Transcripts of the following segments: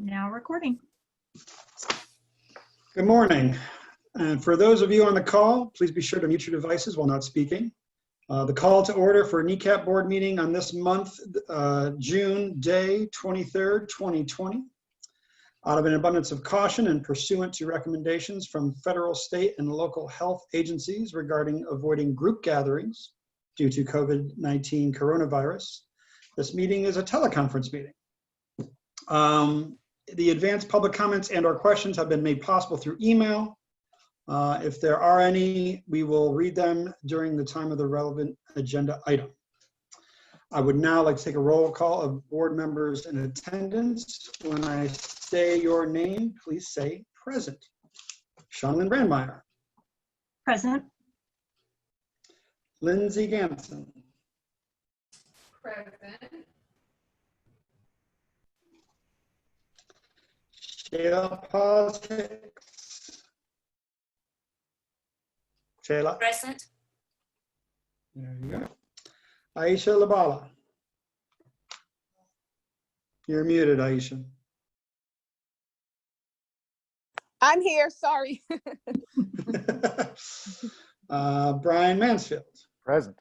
Now recording. Good morning. And for those of you on the call, please be sure to mute your devices while not speaking. The call to order for NECAT board meeting on this month, June day 23rd, 2020. Out of an abundance of caution and pursuant to recommendations from federal, state, and local health agencies regarding avoiding group gatherings due to COVID-19 coronavirus, this meeting is a teleconference meeting. The advanced public comments and/or questions have been made possible through email. If there are any, we will read them during the time of the relevant agenda item. I would now like to take a roll call of board members in attendance. When I say your name, please say present. Shawnlyn Brandmeier. Present. Lindsay Ganson. Present. Shayla Paz Hicks. Shayla. Present. There you go. Aisha Labala. You're muted, Aisha. I'm here, sorry. Brian Mansfield. Present.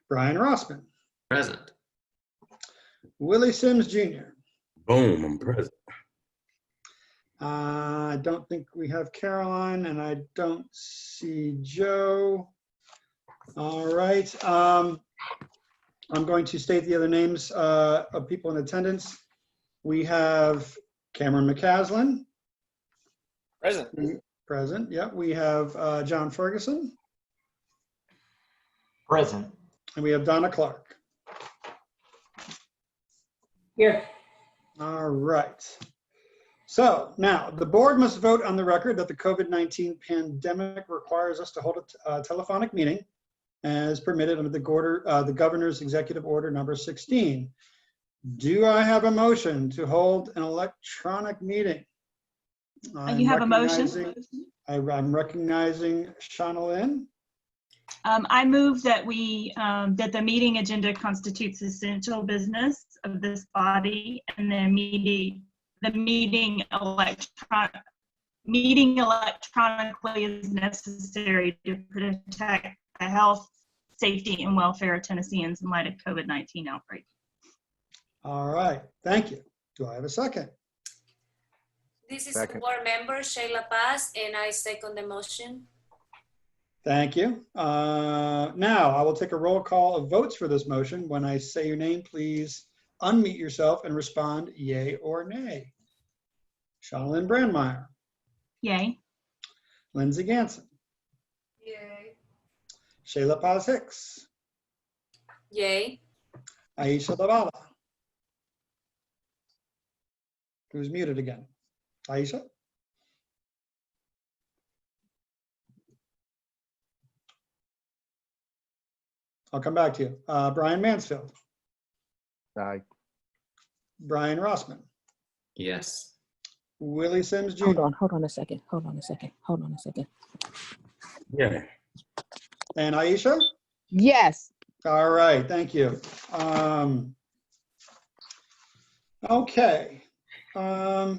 Brian Rosman. Present. Willie Sims Jr. Boom, I'm present. I don't think we have Caroline, and I don't see Joe. All right. I'm going to state the other names of people in attendance. We have Cameron McCaslin. Present. Present, yeah. We have John Ferguson. Present. And we have Donna Clark. Here. All right. So now the board must vote on the record that the COVID-19 pandemic requires us to hold a telephonic meeting as permitted under the governor's executive order number 16. Do I have a motion to hold an electronic meeting? You have a motion. I'm recognizing Shawnlyn. I move that that the meeting agenda constitutes essential business of this body, and the meeting electronically is necessary to protect the health, safety, and welfare of Tennesseans in light of COVID-19 outbreak. All right, thank you. Do I have a second? This is Second. board member Shayla Paz, and I second the motion. Thank you. Now I will take a roll call of votes for this motion. When I say your name, please unmute yourself and respond yay or nay. Shawnlyn Brandmeier. Yay. Lindsay Ganson. Yay. Shayla Paz Hicks. Yay. Aisha Labala. Who's muted again? Aisha? I'll come back to you. Brian Mansfield. Aye. Brian Rosman. Yes. Willie Sims Jr. Hold on a second. Yeah. And Aisha? Yes. All right, thank you. Okay. Now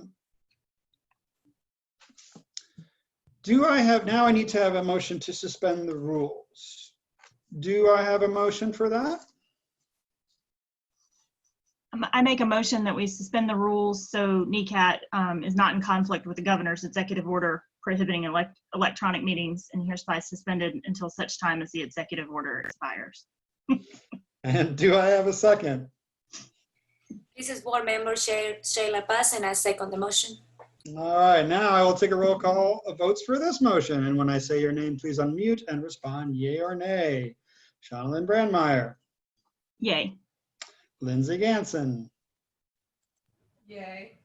I need to have a motion to suspend the rules. Do I have a motion for that? I make a motion that we suspend the rules so NECAT is not in conflict with the governor's executive order prohibiting electronic meetings, and hereby suspended until such time as the executive order expires. And do I have a second? This is board member Shayla Paz, and I second the motion. All right, now I will take a roll call of votes for this motion. And when I say your name, please unmute and respond yay or nay. Shawnlyn Brandmeier. Yay. Lindsay Ganson. Yay.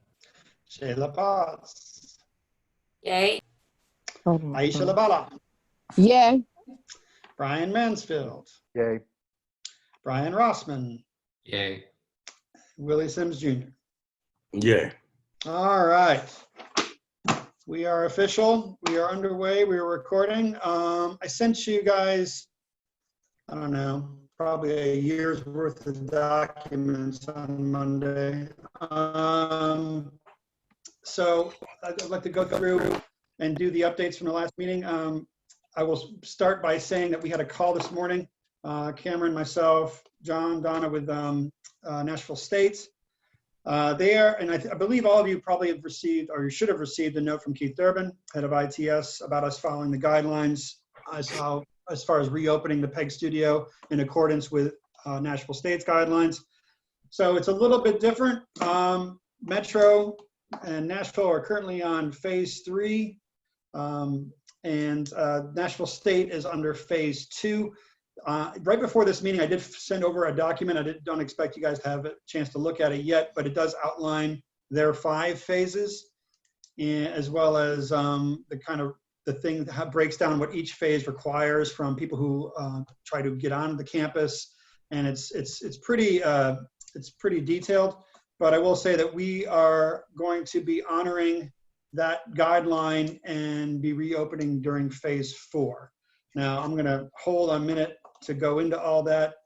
Shayla Paz. Yay. Aisha Labala. Yay. Brian Mansfield. Yay. Brian Rosman. Yay. Willie Sims Jr. Yeah. All right. We are official. We are underway. We are recording. I sent you guys, I don't know, probably a year's worth of documents on Monday. So I'd like to go through and do the updates from the last meeting. I will start by saying that we had a call this morning, Cameron, myself, John, Donna with Nashville State. There, and I believe all of you probably have received, or you should have received, a note from Keith Durbin, head of ITS, about us following the guidelines as far as reopening the PEG studio in accordance with Nashville State's guidelines. So it's a little bit different. Metro and Nashville are currently on phase 3, and Nashville State is under phase 2. Right before this meeting, I did send over a document. I don't expect you guys to have a chance to look at it yet, but it does outline their 5 phases, as well as the thing that breaks down what each phase requires from people who try to get onto the campus, and it's pretty detailed. But I will say that we are going to be honoring that guideline and be reopening during phase 4. Now I'm going to hold a minute to go into all that,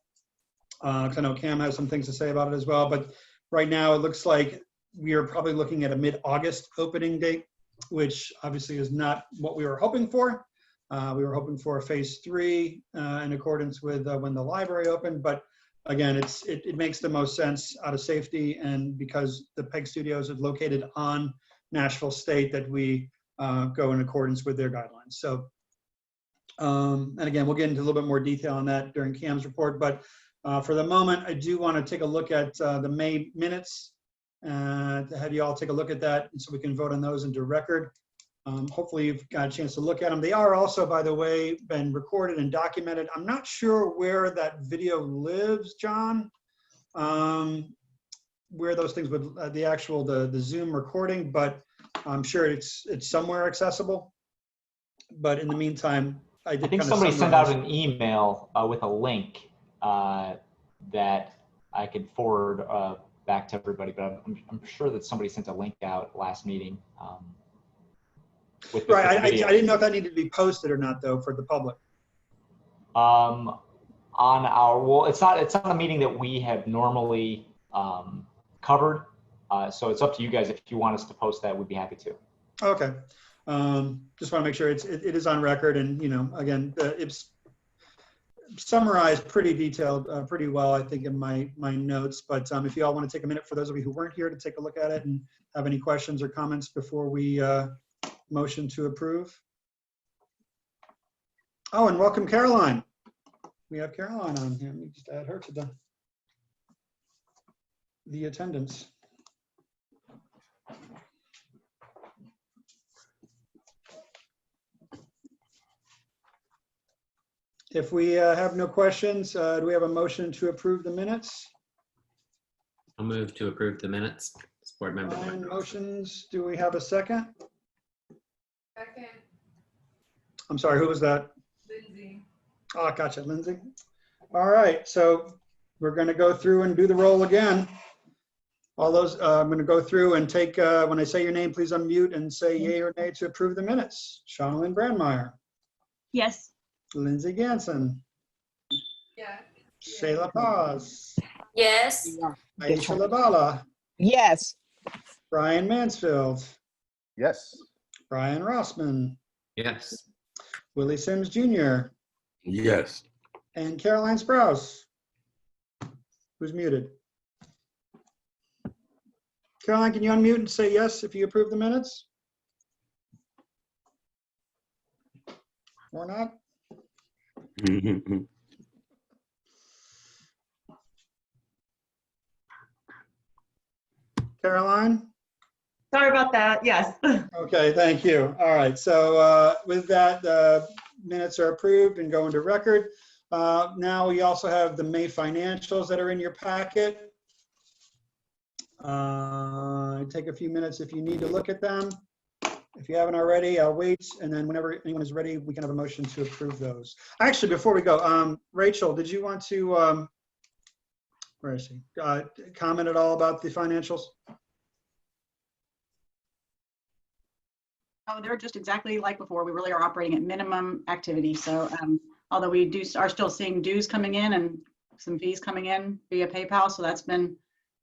because I know Cam has some things to say about it as well. But right now it looks like we are probably looking at a mid-August opening date, which obviously is not what we were hoping for. We were hoping for a phase 3 in accordance with when the library opened. But again, it makes the most sense out of safety, and because the PEG Studios is located on Nashville State, that we go in accordance with their guidelines. So, and again, we'll get into a little bit more detail on that during Cam's report. But for the moment, I do want to take a look at the May minutes, to have you all take a look at that, so we can vote on those into record. Hopefully you've got a chance to look at them. They are also, by the way, been recorded and documented. I'm not sure where that video lives, John, where those things would, the Zoom recording, but I'm sure it's somewhere accessible. But in the meantime, I think somebody sent out an email with a link that I could forward back to everybody, but I'm sure that somebody sent a link out last meeting. Right, I didn't know if that needed to be posted or not, though, for the public. On our, well, it's not a meeting that we have normally covered, so it's up to you guys. If you want us to post that, we'd be happy to. Okay. Just want to make sure it is on record, and again, it's summarized pretty detailed, pretty well, I think, in my notes. But if you all want to take a minute, for those of you who weren't here, to take a look at it and have any questions or comments before we motion to approve. Oh, and welcome Caroline. We have Caroline on here. Let me just add her to the attendance. If we have no questions, do we have a motion to approve the minutes? I'll move to approve the minutes. Board member. Motions. Do we have a second? Second. I'm sorry, who was that? Lindsay. Oh, gotcha, Lindsay. All right, so we're going to go through and do the roll again. All those, I'm going to go through and take, when I say your name, please unmute and say yay or nay to approve the minutes. Shonalyn Brandmeier. Yes. Lindsay Ganson. Yes. Shayla Paz. Yes. Aisha Labala. Yes. Brian Mansfield. Yes. Brian Rosman. Yes. Willie Sims Jr. Yes. And Caroline Sprouse, who's muted. Caroline, can you unmute and say yes if you approve the minutes? Or not? Caroline? Sorry about that. Yes. Okay, thank you. All right, so with that, minutes are approved and go into record. Now we also have the May financials that are in your packet. Take a few minutes if you need to look at them. If you haven't already, I'll wait, and then whenever anyone is ready, we can have a motion to approve those. Actually, before we go, Rachel, did you want to, where is she? Comment at all about the financials? Oh, they're just exactly like before. We really are operating at minimum activity. So although we are still seeing dues coming in and some fees coming in via PayPal. So that's been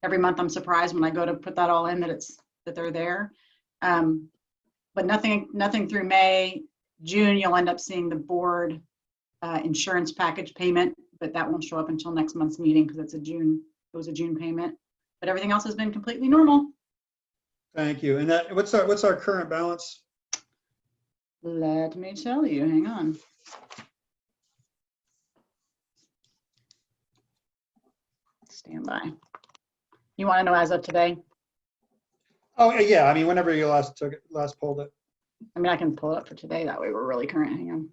every month. I'm surprised when I go to put that all in that they're there. But nothing through May. June, you'll end up seeing the board insurance package payment, but that won't show up until next month's meeting because it was a June payment. But everything else has been completely normal. Thank you. And that, what's our current balance? Let me tell you, hang on. Stand by. You want to know as of today? Oh, yeah, I mean, whenever you last pulled it. I mean, I can pull it up for today. That way we're really current. Hang on.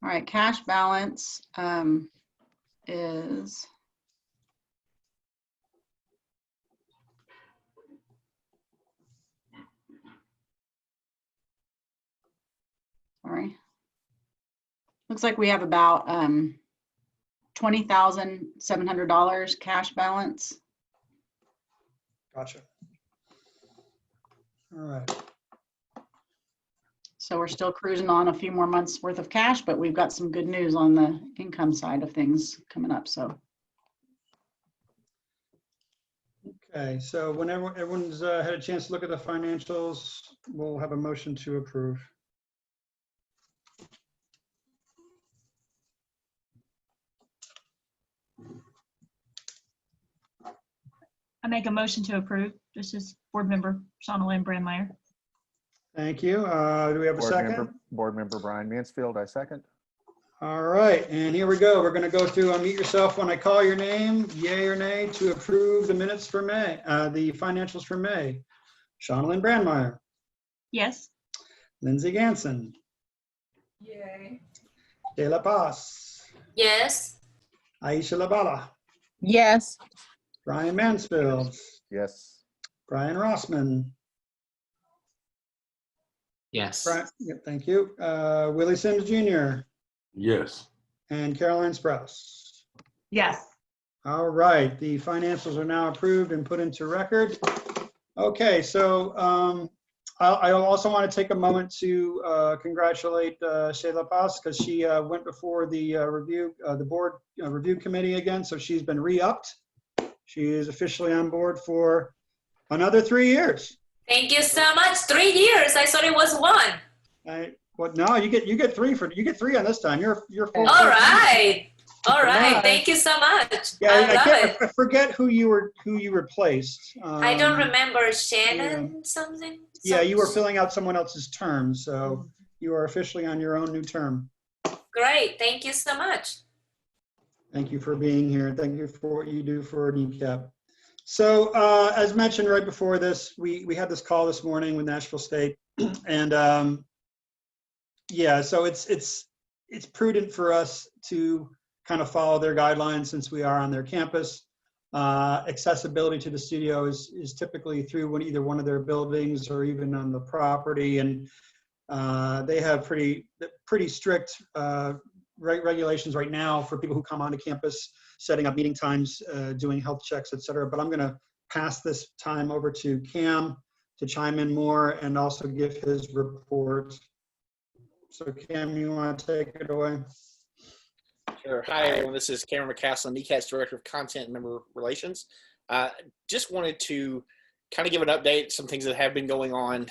All right, cash balance is sorry. Looks like we have about $20,700 cash balance. Gotcha. All right. So we're still cruising on a few more months worth of cash, but we've got some good news on the income side of things coming up. So. Okay, so whenever everyone's had a chance to look at the financials, we'll have a motion to approve. I make a motion to approve. This is Board Member Shauna Lynn Brandmeier. Thank you. Do we have a second? Board Member Brian Mansfield, I second. All right, and here we go. We're going to go through unmute yourself when I call your name, yay or nay, to approve the minutes for May, the financials for May. Shauna Lynn Brandmeier, Yes. Lindsay Ganson, Yay. De La Paz, Yes. Aisha Labala, Yes. Brian Mansfield, Yes. Brian Rosman, Yes. Brian, yeah, thank you. Willie Sims Jr. Yes. and Caroline Sprouse. Yes. All right, the financials are now approved and put into record. Okay, so I also want to take a moment to congratulate Shayla Paz because she went before the board review committee again, so she's been re-upped. She is officially on board for another 3 years. Thank you so much. 3 years. I thought it was 1. Well, no, you get three on this time. You're full. All right. All right. Yeah. Thank you so much. Yeah, I love it. I forget who you replaced. I don't remember Shannon something. Yeah, you were filling out someone else's term, so you are officially on your own new term. Great. Thank you so much. Thank you for being here. Thank you for what you do for NECAT. So as mentioned right before this, we had this call this morning with Nashville State, and yeah, so it's prudent for us to kind of follow their guidelines since we are on their campus. Accessibility to the studio is typically through either one of their buildings or even on the property, and they have pretty strict regulations right now for people who come onto campus, setting up meeting times, doing health checks, et cetera. But I'm going to pass this time over to Cam to chime in more and also give his report. So Cam, you want to take it away? Sure. Hi, everyone. This is Cameron McCaslin, NECAT's Director of Content and Member Relations. Just wanted to kind of give an update, some things that have been going on.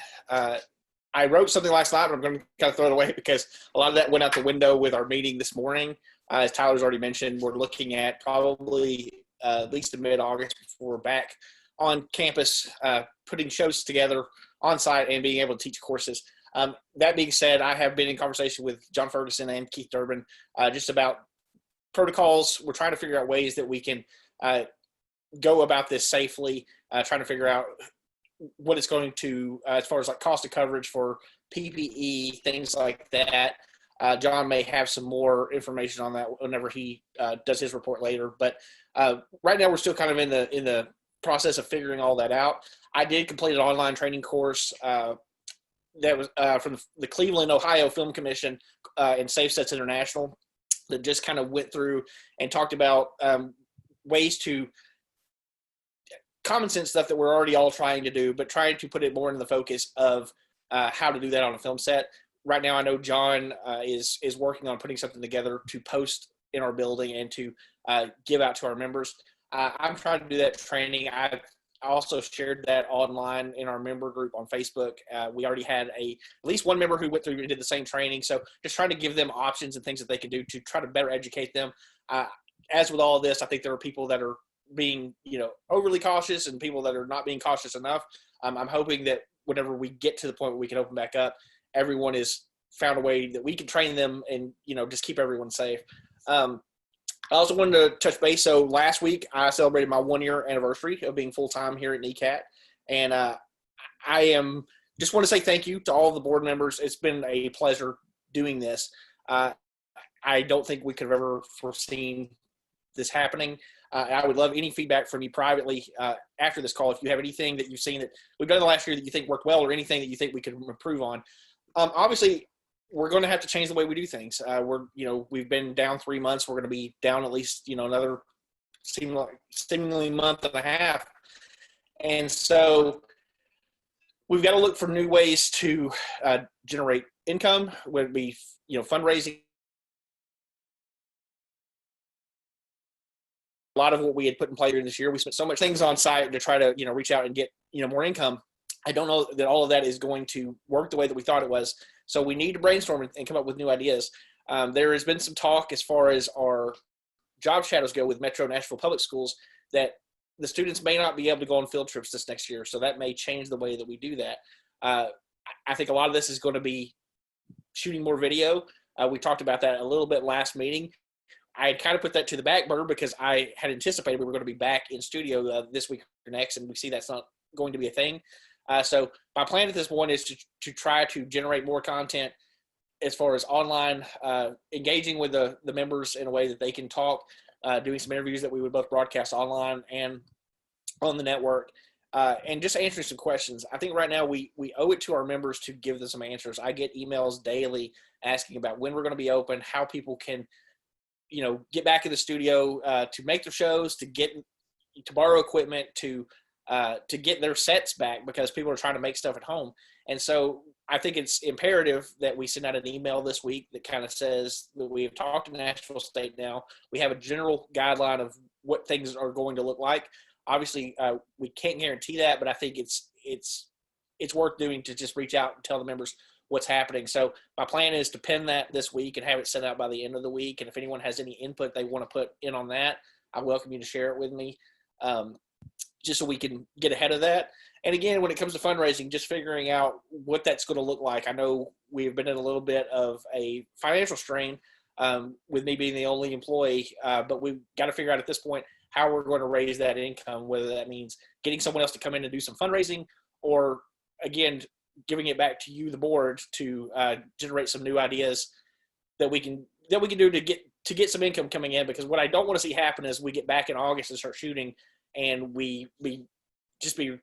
I wrote something last night, but I'm going to kind of throw it away because a lot of that went out the window with our meeting this morning. As Tyler's already mentioned, we're looking at probably at least mid-August before we're back on campus, putting shows together on site and being able to teach courses. That being said, I have been in conversation with John Ferguson and Keith Durbin just about protocols. We're trying to figure out ways that we can go about this safely, trying to figure out what it's going to, as far as like cost of coverage for PPE, things like that. John may have some more information on that whenever he does his report later. But right now we're still kind of in the process of figuring all that out. I did complete an online training course that was from the Cleveland, Ohio Film Commission and Safe Sets International. that just kind of went through and talked about ways to common sense stuff that we're already all trying to do, but trying to put it more into the focus of how to do that on a film set. Right now, I know John is working on putting something together to post in our building and to give out to our members. I'm trying to do that training. I also shared that online in our member group on Facebook. We already had at least one member who went through and did the same training. So just trying to give them options and things that they can do to try to better educate them. As with all of this, I think there are people that are being, overly cautious and people that are not being cautious enough. I'm hoping that whenever we get to the point where we can open back up, everyone has found a way that we can train them and, just keep everyone safe. I also wanted to touch base. So last week I celebrated my 1-year anniversary of being full-time here at NECAT. And just want to say thank you to all the board members. It's been a pleasure doing this. I don't think we could have ever foreseen this happening. I would love any feedback from you privately after this call. If you have anything that you've seen that we've done the last year that you think worked well, or anything that you think we could improve on. Obviously, we're going to have to change the way we do things. We've been down 3 months. We're going to be down at least, another seemingly month and a half. And so we've got to look for new ways to generate income, whether it be, fundraising. A lot of what we had put in play during this year, we spent so much things on site to try to, reach out and get, more income. I don't know that all of that is going to work the way that we thought it was. So we need to brainstorm and come up with new ideas. There has been some talk as far as our job shadows go with Metro Nashville Public Schools that the students may not be able to go on field trips this next year. So that may change the way that we do that. I think a lot of this is going to be shooting more video. We talked about that a little bit last meeting. I had kind of put that to the back burner because I had anticipated we were going to be back in studio this week or next, and we see that's not going to be a thing. So my plan at this point is to try to generate more content as far as online, engaging with the members in a way that they can talk, doing some interviews that we would both broadcast online and on the network, and just answering some questions. I think right now we owe it to our members to give them some answers. I get emails daily asking about when we're going to be open, how people can, get back in the studio to make their shows, to borrow equipment, to get their sets back because people are trying to make stuff at home. And so I think it's imperative that we send out an email this week that kind of says that we have talked to Nashville State now. We have a general guideline of what things are going to look like. Obviously, we can't guarantee that, but I think it's worth doing to just reach out and tell the members what's happening. So my plan is to pin that this week and have it sent out by the end of the week. And if anyone has any input they want to put in on that, I welcome you to share it with me. Just so we can get ahead of that. And again, when it comes to fundraising, just figuring out what that's going to look like. I know we've been in a little bit of a financial strain with me being the only employee, but we've got to figure out at this point how we're going to raise that income, whether that means getting someone else to come in and do some fundraising, or again, giving it back to you, the board, to generate some new ideas that we can do to get some income coming in. Because what I don't want to see happen is we get back in August and start shooting and we just be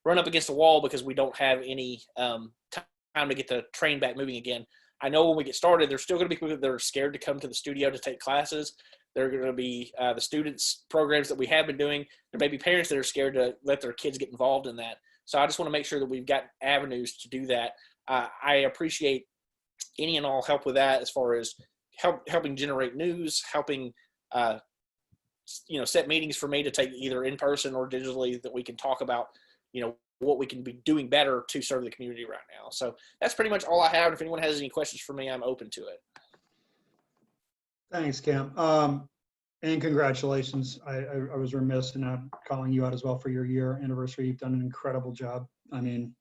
run up against the wall because we don't have any time to get the train back moving again. I know when we get started, there's still going to be people that are scared to come to the studio to take classes. There are going to be the students programs that we have been doing. There may be parents that are scared to let their kids get involved in that. So I just want to make sure that we've got avenues to do that. I appreciate any and all help with that, as far as helping generate news, helping set meetings for me to take either in person or digitally, that we can talk about, what we can be doing better to serve the community right now. So that's pretty much all I have. If anyone has any questions for me, I'm open to it. Thanks, Cam. And congratulations. I was remiss in not calling you out as well for your year anniversary. You've done an incredible job. I mean,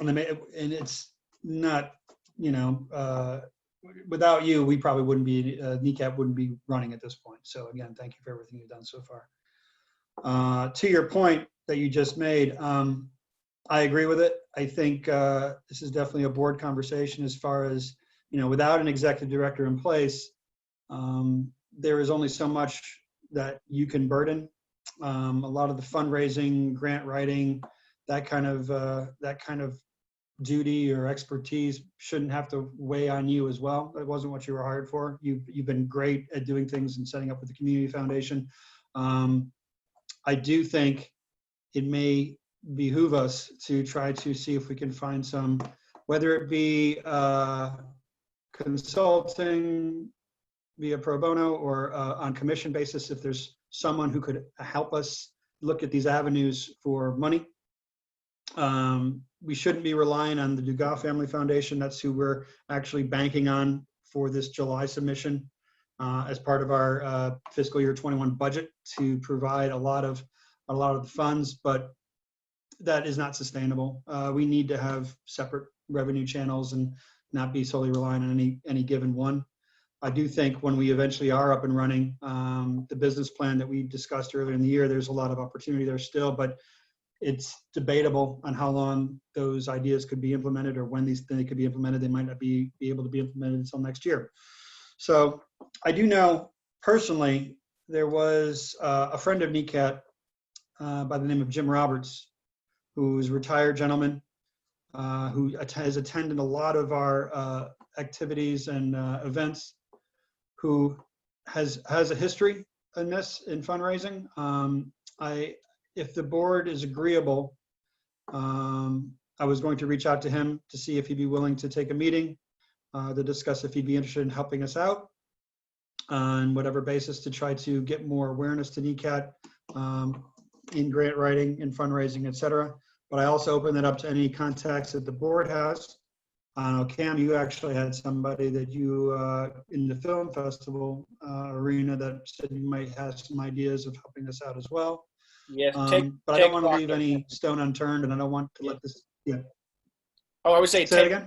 and it's not, without you, we probably wouldn't be, NECAT wouldn't be running at this point. So again, thank you for everything you've done so far. To your point that you just made, I agree with it. I think this is definitely a board conversation as far as, without an executive director in place, there is only so much that you can burden. A lot of the fundraising, grant writing, that kind of duty or expertise shouldn't have to weigh on you as well. That wasn't what you were hired for. You've been great at doing things and setting up with the community foundation. I do think it may behoove us to try to see if we can find some, whether it be consulting via pro bono or on commission basis, if there's someone who could help us look at these avenues for money. We shouldn't be relying on the Dugas Family Foundation. That's who we're actually banking on for this July submission as part of our fiscal year 21 budget to provide a lot of the funds, but that is not sustainable. We need to have separate revenue channels and not be solely relying on any given one. I do think when we eventually are up and running, the business plan that we discussed earlier in the year, there's a lot of opportunity there still, but it's debatable on how long those ideas could be implemented or when they could be implemented. They might not be able to be implemented until next year. So I do know personally, there was a friend of NECAT by the name of Jim Roberts, who's a retired gentleman who has attended a lot of our activities and events, who has a history in this, in fundraising. If the board is agreeable, I was going to reach out to him to see if he'd be willing to take a meeting to discuss if he'd be interested in helping us out on whatever basis to try to get more awareness to NECAT in grant writing, in fundraising, et cetera. But I also open that up to any contacts that the board has. Cam, you actually had somebody that you, in the film festival arena, that said you might have some ideas of helping us out as well. Yes, but I don't want to leave any stone unturned, and I don't want to let this, yeah. Oh, I would say Say it again?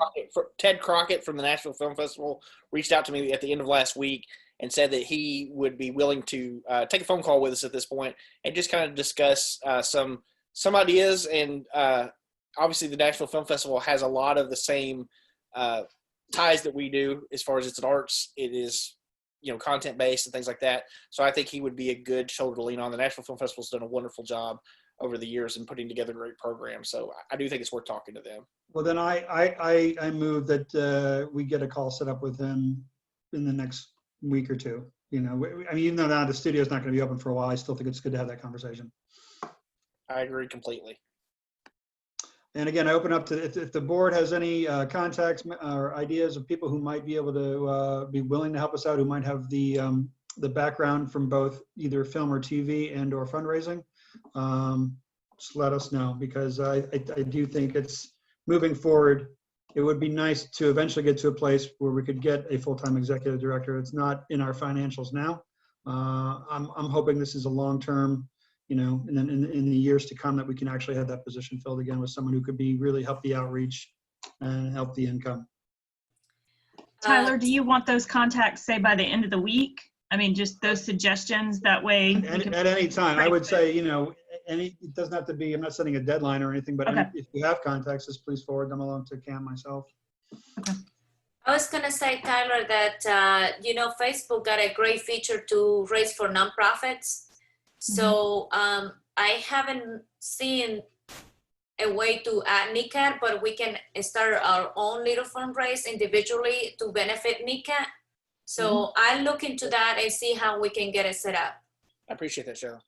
Ted Crockett from the Nashville Film Festival reached out to me at the end of last week and said that he would be willing to take a phone call with us at this point and just kind of discuss some ideas. And obviously the Nashville Film Festival has a lot of the same ties that we do as far as it's an arts. It is, content based and things like that. So I think he would be a good shoulder to lean on. The Nashville Film Festival's done a wonderful job over the years in putting together great programs. So I do think it's worth talking to them. Well, then I move that we get a call set up with him in the next week or two. I mean, even though now the studio's not going to be open for a while, I still think it's good to have that conversation. I agree completely. And again, I open up to if the board has any contacts or ideas of people who might be able to be willing to help us out, who might have the background from both either film or TV and or fundraising, just let us know, because I do think it's moving forward. It would be nice to eventually get to a place where we could get a full-time executive director. It's not in our financials now. I'm hoping this is a long-term, and then in the years to come, that we can actually have that position filled again with someone who could really help the outreach and help the income. Tyler, do you want those contacts, say, by the end of the week? I mean, just those suggestions, that way. At any time, I would say, it doesn't have to be, I'm not setting a deadline or anything, but okay. If you have contacts, just please forward them along to Cam, myself. Okay. I was going to say, Tyler, that, Facebook got a great feature to raise for nonprofits. So I haven't seen a way to add NECAT, but we can start our own little fundraise individually to benefit NECAT. So I'll look into that and see how we can get it set up. I appreciate that, Cheryl.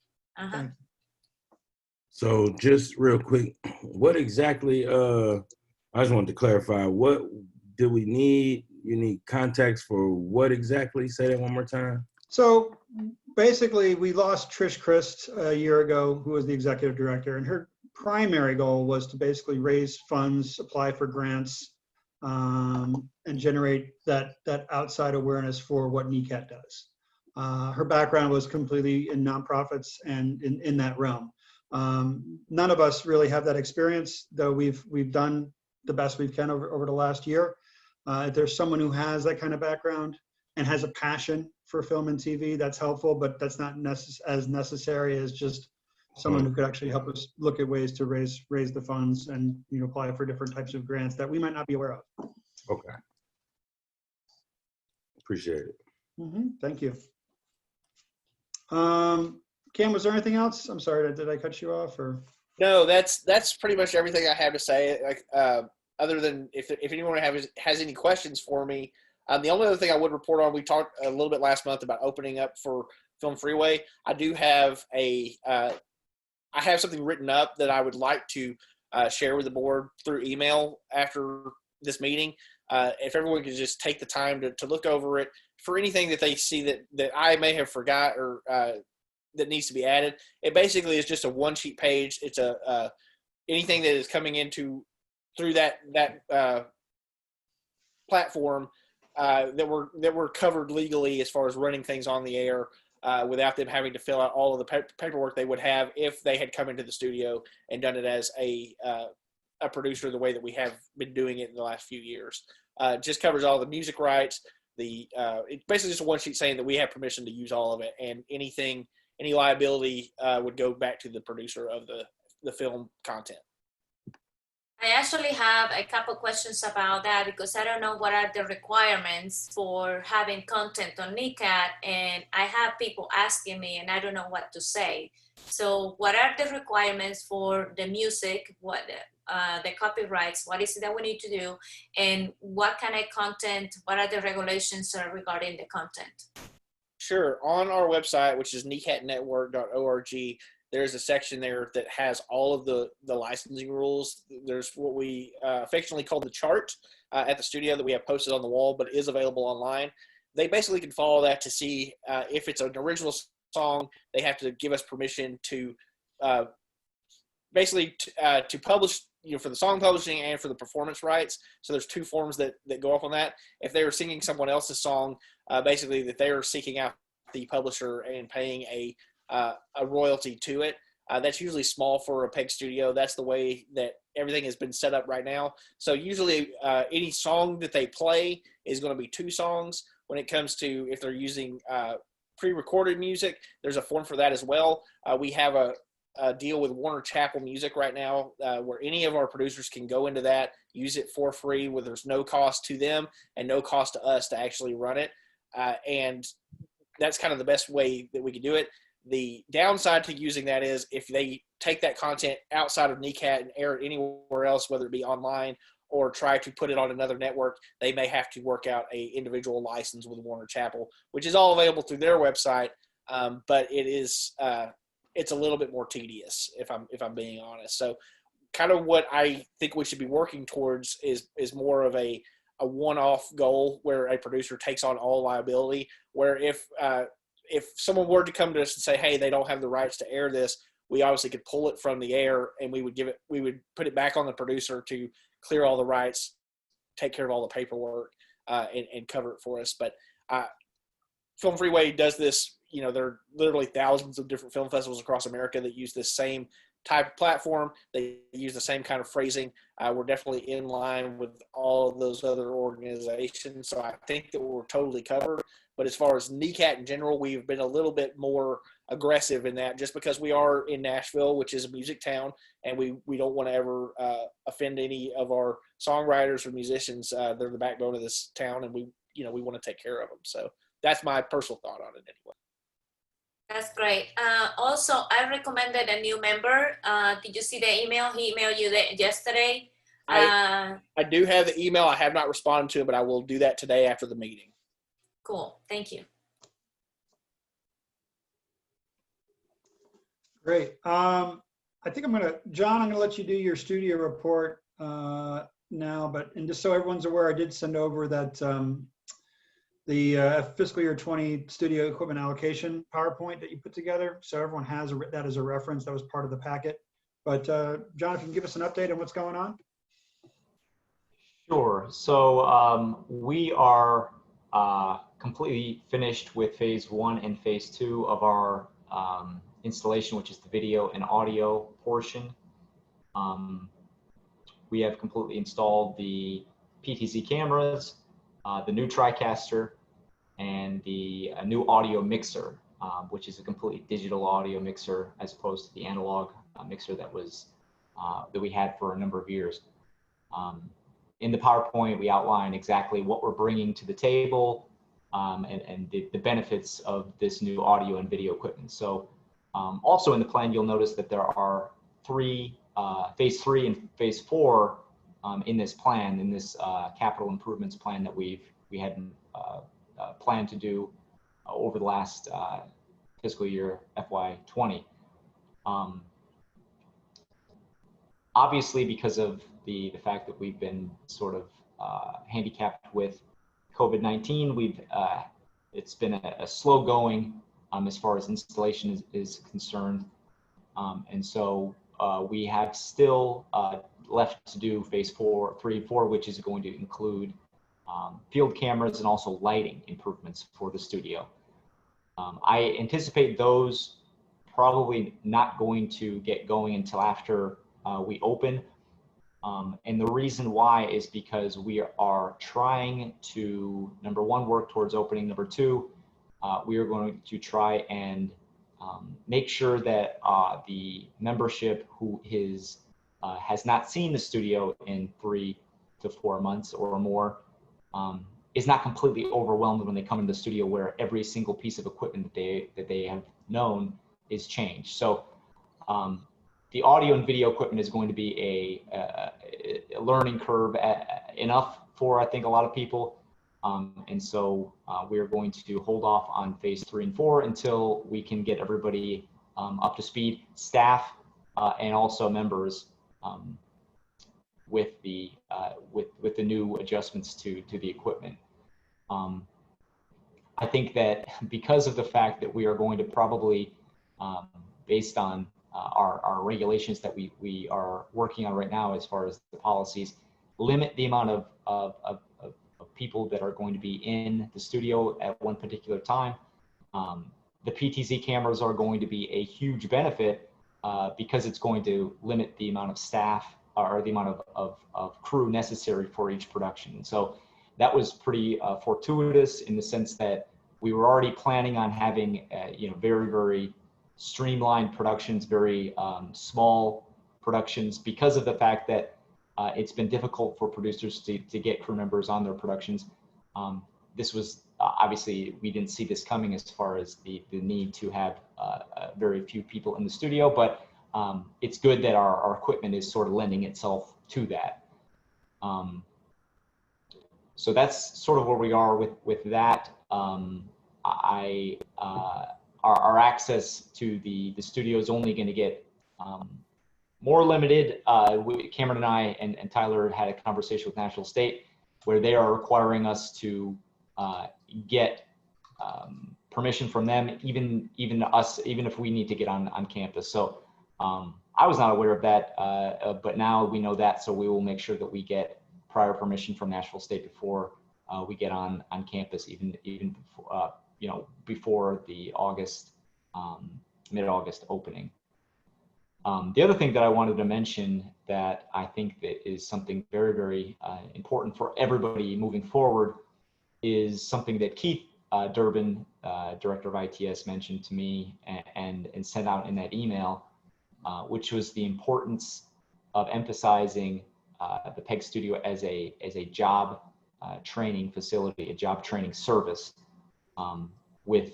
So just real quick, what exactly, I just wanted to clarify, what do we need? You need contacts for what exactly? Say that one more time. So basically, we lost Trish Christ a year ago, who was the executive director, and her primary goal was to basically raise funds, apply for grants, and generate that outside awareness for what NECAT does. Her background was completely in nonprofits and in that realm. None of us really have that experience, though we've done the best we can over the last year. If there's someone who has that kind of background and has a passion for film and TV, that's helpful, but that's not as necessary as just someone who could actually help us look at ways to raise the funds and apply for different types of grants that we might not be aware of. Okay. Appreciate it. Thank you. Cam, was there anything else? I'm sorry, did I cut you off or? No, that's pretty much everything I have to say. other than if anyone has any questions for me, the only other thing I would report on, we talked a little bit last month about opening up for Film Freeway. I do have I have something written up that I would like to share with the board through email after this meeting. If everyone could just take the time to look over it for anything that they see that I may have forgot or that needs to be added. It basically is just a one sheet page. It's anything that is coming into through that platform that were covered legally as far as running things on the air without them having to fill out all of the paperwork they would have if they had come into the studio and done it as a producer the way that we have been doing it in the last few years. Just covers all the music rights. It's basically just a one sheet saying that we have permission to use all of it, and any liability would go back to the producer of the film content. I actually have a couple questions about that because I don't know what are the requirements for having content on NECAT, and I have people asking me and I don't know what to say. So what are the requirements for the music, what the copyrights, what is it that we need to do, and what kind of content, what are the regulations regarding the content? Sure. On our website, which is necatnetwork.org, there's a section there that has all of the licensing rules. There's what we affectionately call the chart at the studio that we have posted on the wall, but is available online. They basically can follow that to see if it's an original song. They have to give us permission to basically to publish, for the song publishing and for the performance rights. So there's two forms that go up on that. If they were singing someone else's song, basically that they are seeking out the publisher and paying a royalty to it. That's usually small for a PEG studio. That's the way that everything has been set up right now. So usually any song that they play is going to be two songs. When it comes to if they're using pre-recorded music, there's a form for that as well. We have a deal with Warner Chappell Music right now where any of our producers can go into that, use it for free, where there's no cost to them and no cost to us to actually run it. And that's kind of the best way that we can do it. The downside to using that is if they take that content outside of NECAT and air it anywhere else, whether it be online or try to put it on another network, they may have to work out a individual license with Warner Chappell, which is all available through their website. But it is it's a little bit more tedious if I'm being honest. So kind of what I think we should be working towards is more of a one-off goal where a producer takes on all liability, where if someone were to come to us and say, hey, they don't have the rights to air this, we obviously could pull it from the air and we would put it back on the producer to clear all the rights, take care of all the paperwork, and cover it for us. But Film Freeway does this, there are literally thousands of different film festivals across America that use this same type of platform. They use the same kind of phrasing. We're definitely in line with all of those other organizations. So I think that we're totally covered. But as far as NECAT in general, we've been a little bit more aggressive in that just because we are in Nashville, which is a music town, and we don't want to ever offend any of our songwriters or musicians. They're the backbone of this town, and we want to take care of them. So that's my personal thought on it anyway. That's great. Also, I recommended a new member. Did you see the email? He emailed you yesterday. I do have the email. I have not responded to it, but I will do that today after the meeting. Cool. Thank you. Great. I think John, I'm going to let you do your studio report now, and just so everyone's aware, I did send over that the fiscal year 20 studio equipment allocation PowerPoint that you put together. So everyone has that as a reference. That was part of the packet. But John, if you can give us an update on what's going on. Sure. So we are completely finished with phase 1 and phase 2 of our installation, which is the video and audio portion. We have completely installed the PTZ cameras, the new TriCaster, and the new audio mixer, which is a completely digital audio mixer as opposed to the analog mixer that we had for a number of years. In the PowerPoint, we outline exactly what we're bringing to the table and the benefits of this new audio and video equipment. So also in the plan, you'll notice that there are phase 3 and phase 4 in this plan, in this capital improvements plan that we had planned to do over the last fiscal year FY20. Obviously, because of the fact that we've been sort of handicapped with COVID-19, it's been a slow going as far as installation is concerned. And so we have still left to do phase 3 and 4, which is going to include field cameras and also lighting improvements for the studio. I anticipate those probably not going to get going until after we open. And the reason why is because we are trying to, number one, work towards opening. Number two, we are going to try and make sure that the membership who has not seen the studio in 3 to 4 months or more is not completely overwhelmed when they come into the studio, where every single piece of equipment that they have known is changed. So the audio and video equipment is going to be a learning curve enough for, I think, a lot of people. And so we're going to hold off on phase 3 and 4 until we can get everybody up to speed, staff and also members, with the new adjustments to the equipment. I think that because of the fact that we are going to probably, based on our regulations that we are working on right now as far as the policies, limit the amount of people that are going to be in the studio at one particular time. The PTZ cameras are going to be a huge benefit because it's going to limit the amount of staff or the amount of crew necessary for each production. And so that was pretty fortuitous in the sense that we were already planning on having very, very streamlined productions, very small productions, because of the fact that it's been difficult for producers to get crew members on their productions. This was obviously, we didn't see this coming as far as the need to have very few people in the studio, but it's good that our equipment is sort of lending itself to that. So that's sort of where we are with that. Our access to the studio is only going to get more limited. Cameron and I and Tyler had a conversation with Nashville State where they are requiring us to get permission from them, even if we need to get on campus. So I was not aware of that, but now we know that, so we will make sure that we get prior permission from Nashville State before we get on campus, even before, before the mid-August opening. The other thing that I wanted to mention that I think that is something very, very important for everybody moving forward is something that Keith Durbin, Director of ITS, mentioned to me and sent out in that email, which was the importance of emphasizing the PEG Studio as a job training facility, a job training service, with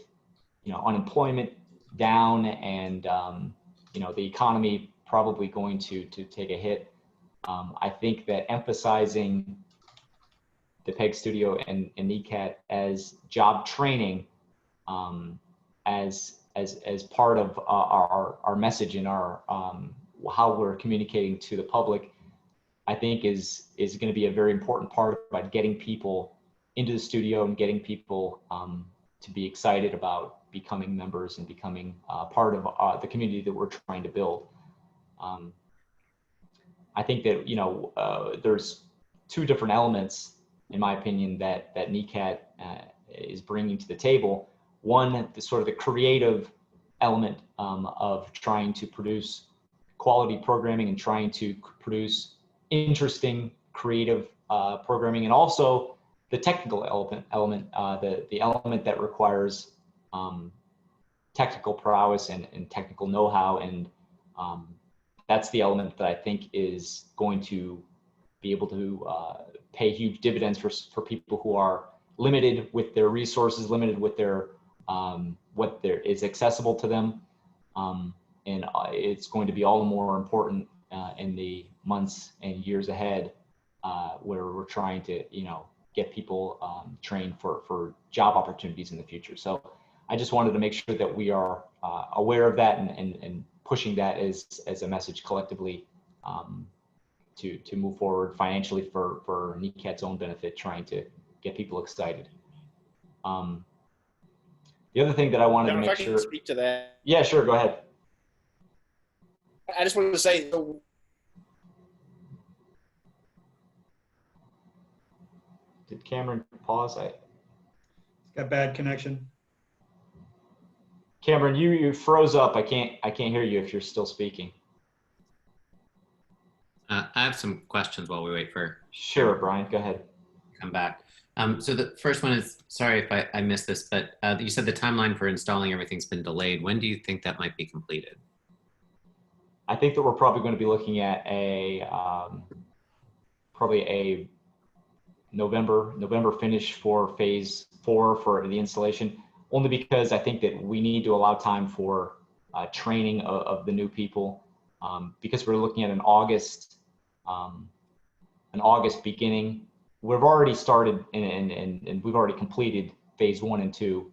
unemployment down and the economy probably going to take a hit. I think that emphasizing the PEG Studio and NECAT as job training, as part of our message and our how we're communicating to the public, I think is going to be a very important part about getting people into the studio and getting people to be excited about becoming members and becoming part of the community that we're trying to build. I think that there's two different elements, in my opinion, that NECAT is bringing to the table. One, the sort of the creative element of trying to produce quality programming and trying to produce interesting, creative programming, and also the technical element, the element that requires technical prowess and technical know-how, and that's the element that I think is going to be able to pay huge dividends for people who are limited with their resources, limited with their what there is accessible to them, and it's going to be all the more important in the months and years ahead where we're trying to, get people trained for job opportunities in the future. So I just wanted to make sure that we are aware of that and pushing that as a message collectively to move forward financially for NECAT's own benefit, trying to get people excited. The other thing that I wanted John, to if make I sure. can speak to that. Yeah, sure. Go ahead. I just wanted to say, Did Cameron pause? Got bad connection. Cameron, you froze up. I can't hear you if you're still speaking. I have some questions while we wait for. Sure, Brian, go ahead. Come back. So the first one is, sorry if I missed this, but you said the timeline for installing everything's been delayed. When do you think that might be completed? I think that we're probably going to be looking at probably a November finish for phase 4 for the installation, only because I think that we need to allow time for training of the new people, because we're looking at an August beginning. We've already started and we've already completed phase 1 and 2,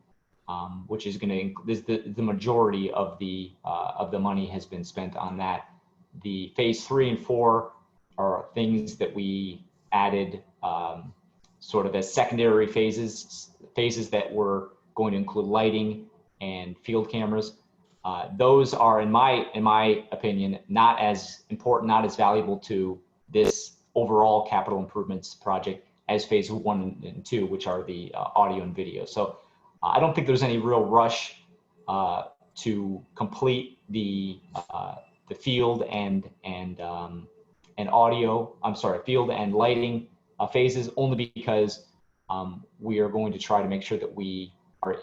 which is going to, the majority of the money has been spent on that. The phase 3 and 4 are things that we added sort of as secondary phases that were going to include lighting and field cameras. Those are, in my opinion, not as important, not as valuable to this overall capital improvements project as phase 1 and 2, which are the audio and video. So I don't think there's any real rush to complete the field and audio. I'm sorry, field and lighting phases, only because we are going to try to make sure that we are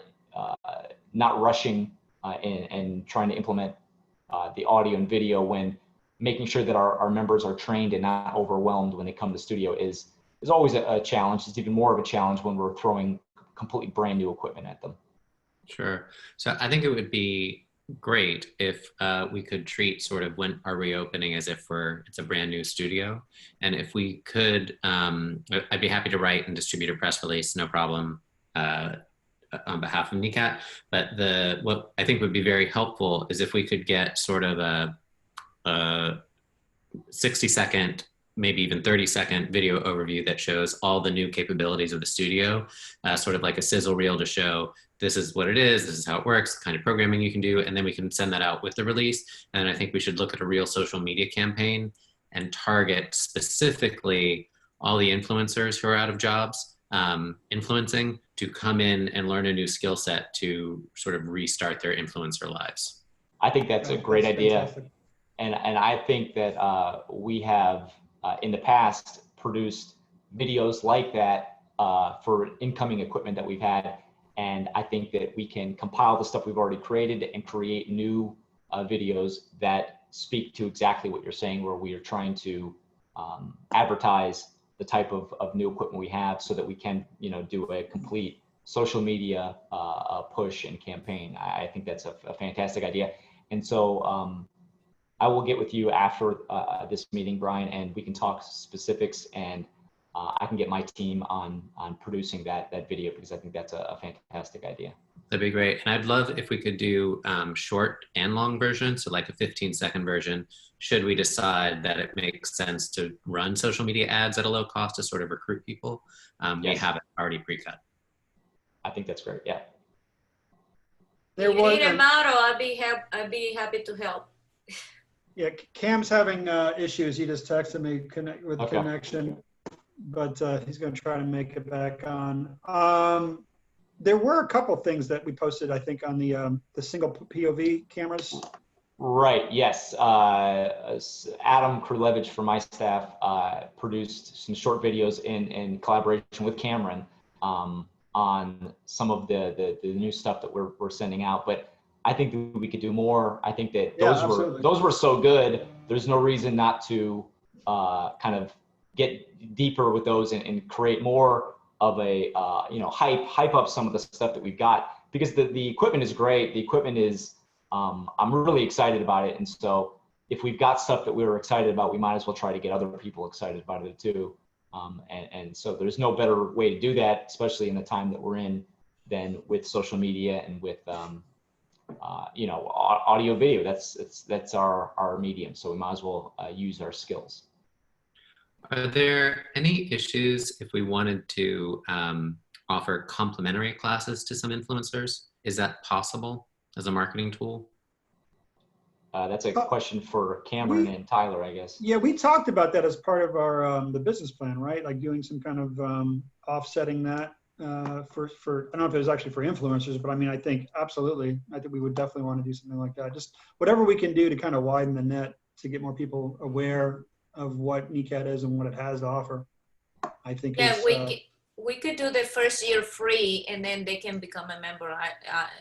not rushing and trying to implement the audio and video, when making sure that our members are trained and not overwhelmed when they come to the studio is always a challenge. It's even more of a challenge when we're throwing completely brand new equipment at them. Sure. So I think it would be great if we could treat sort of when our reopening as if it's a brand new studio. And if we could, I'd be happy to write and distribute a press release, no problem, on behalf of NECAT. But what I think would be very helpful is if we could get sort of a 60-second, maybe even 30-second video overview that shows all the new capabilities of the studio, sort of like a sizzle reel to show this is what it is, this is how it works, the kind of programming you can do, and then we can send that out with the release. And I think we should look at a real social media campaign and target specifically all the influencers who are out of jobs, influencing, to come in and learn a new skill set to sort of restart their influencer lives. I think that's a great idea. Fantastic. And I think that we have in the past produced videos like that for incoming equipment that we've had. And I think that we can compile the stuff we've already created and create new videos that speak to exactly what you're saying, where we are trying to advertise the type of new equipment we have, so that we can, do a complete social media push and campaign. I think that's a fantastic idea. And so I will get with you after this meeting, Brian, and we can talk specifics, and I can get my team on producing that video, because I think that's a fantastic idea. That'd be great. And I'd love if we could do short and long versions, so like a 15-second version, should we decide that it makes sense to run social media ads at a low cost to sort of recruit people. Yes. We have it already pre-cut. I think that's great, yeah. There If you was need a an- model, I'd be happy to help. Yeah, Cam's having issues. He just texted me with Okay. connection, but he's going to try to make it back on. There were a couple things that we posted, I think, on the single POV cameras. Right, yes. Adam Krulevich from my staff produced some short videos in collaboration with Cameron on some of the new stuff that we're sending out. But I think that we could do more. I think that those were so good. There's no reason not to kind of get deeper with those and create more of a hype up some of the stuff that we've got, because the equipment is great. The equipment is I'm really excited about it, and so if we've got stuff that we were excited about, we might as well try to get other people excited about it too. And so there's no better way to do that, especially in the time that we're in, than with social media and with audio video. That's our medium. So we might as well use our skills. Are there any issues if we wanted to offer complimentary classes to some influencers? Is that possible as a marketing tool? That's a question for Cameron and Tyler, I guess. Yeah, we talked about that as part of our the business plan, right? Like doing some kind of offsetting that for I don't know if it was actually for influencers, but I mean, I think absolutely. I think we would definitely want to do something like that. Just whatever we can do to kind of widen the net to get more people aware of what NECAT is and what it has to offer. I think. Yeah, we could do the first year free, and then they can become a member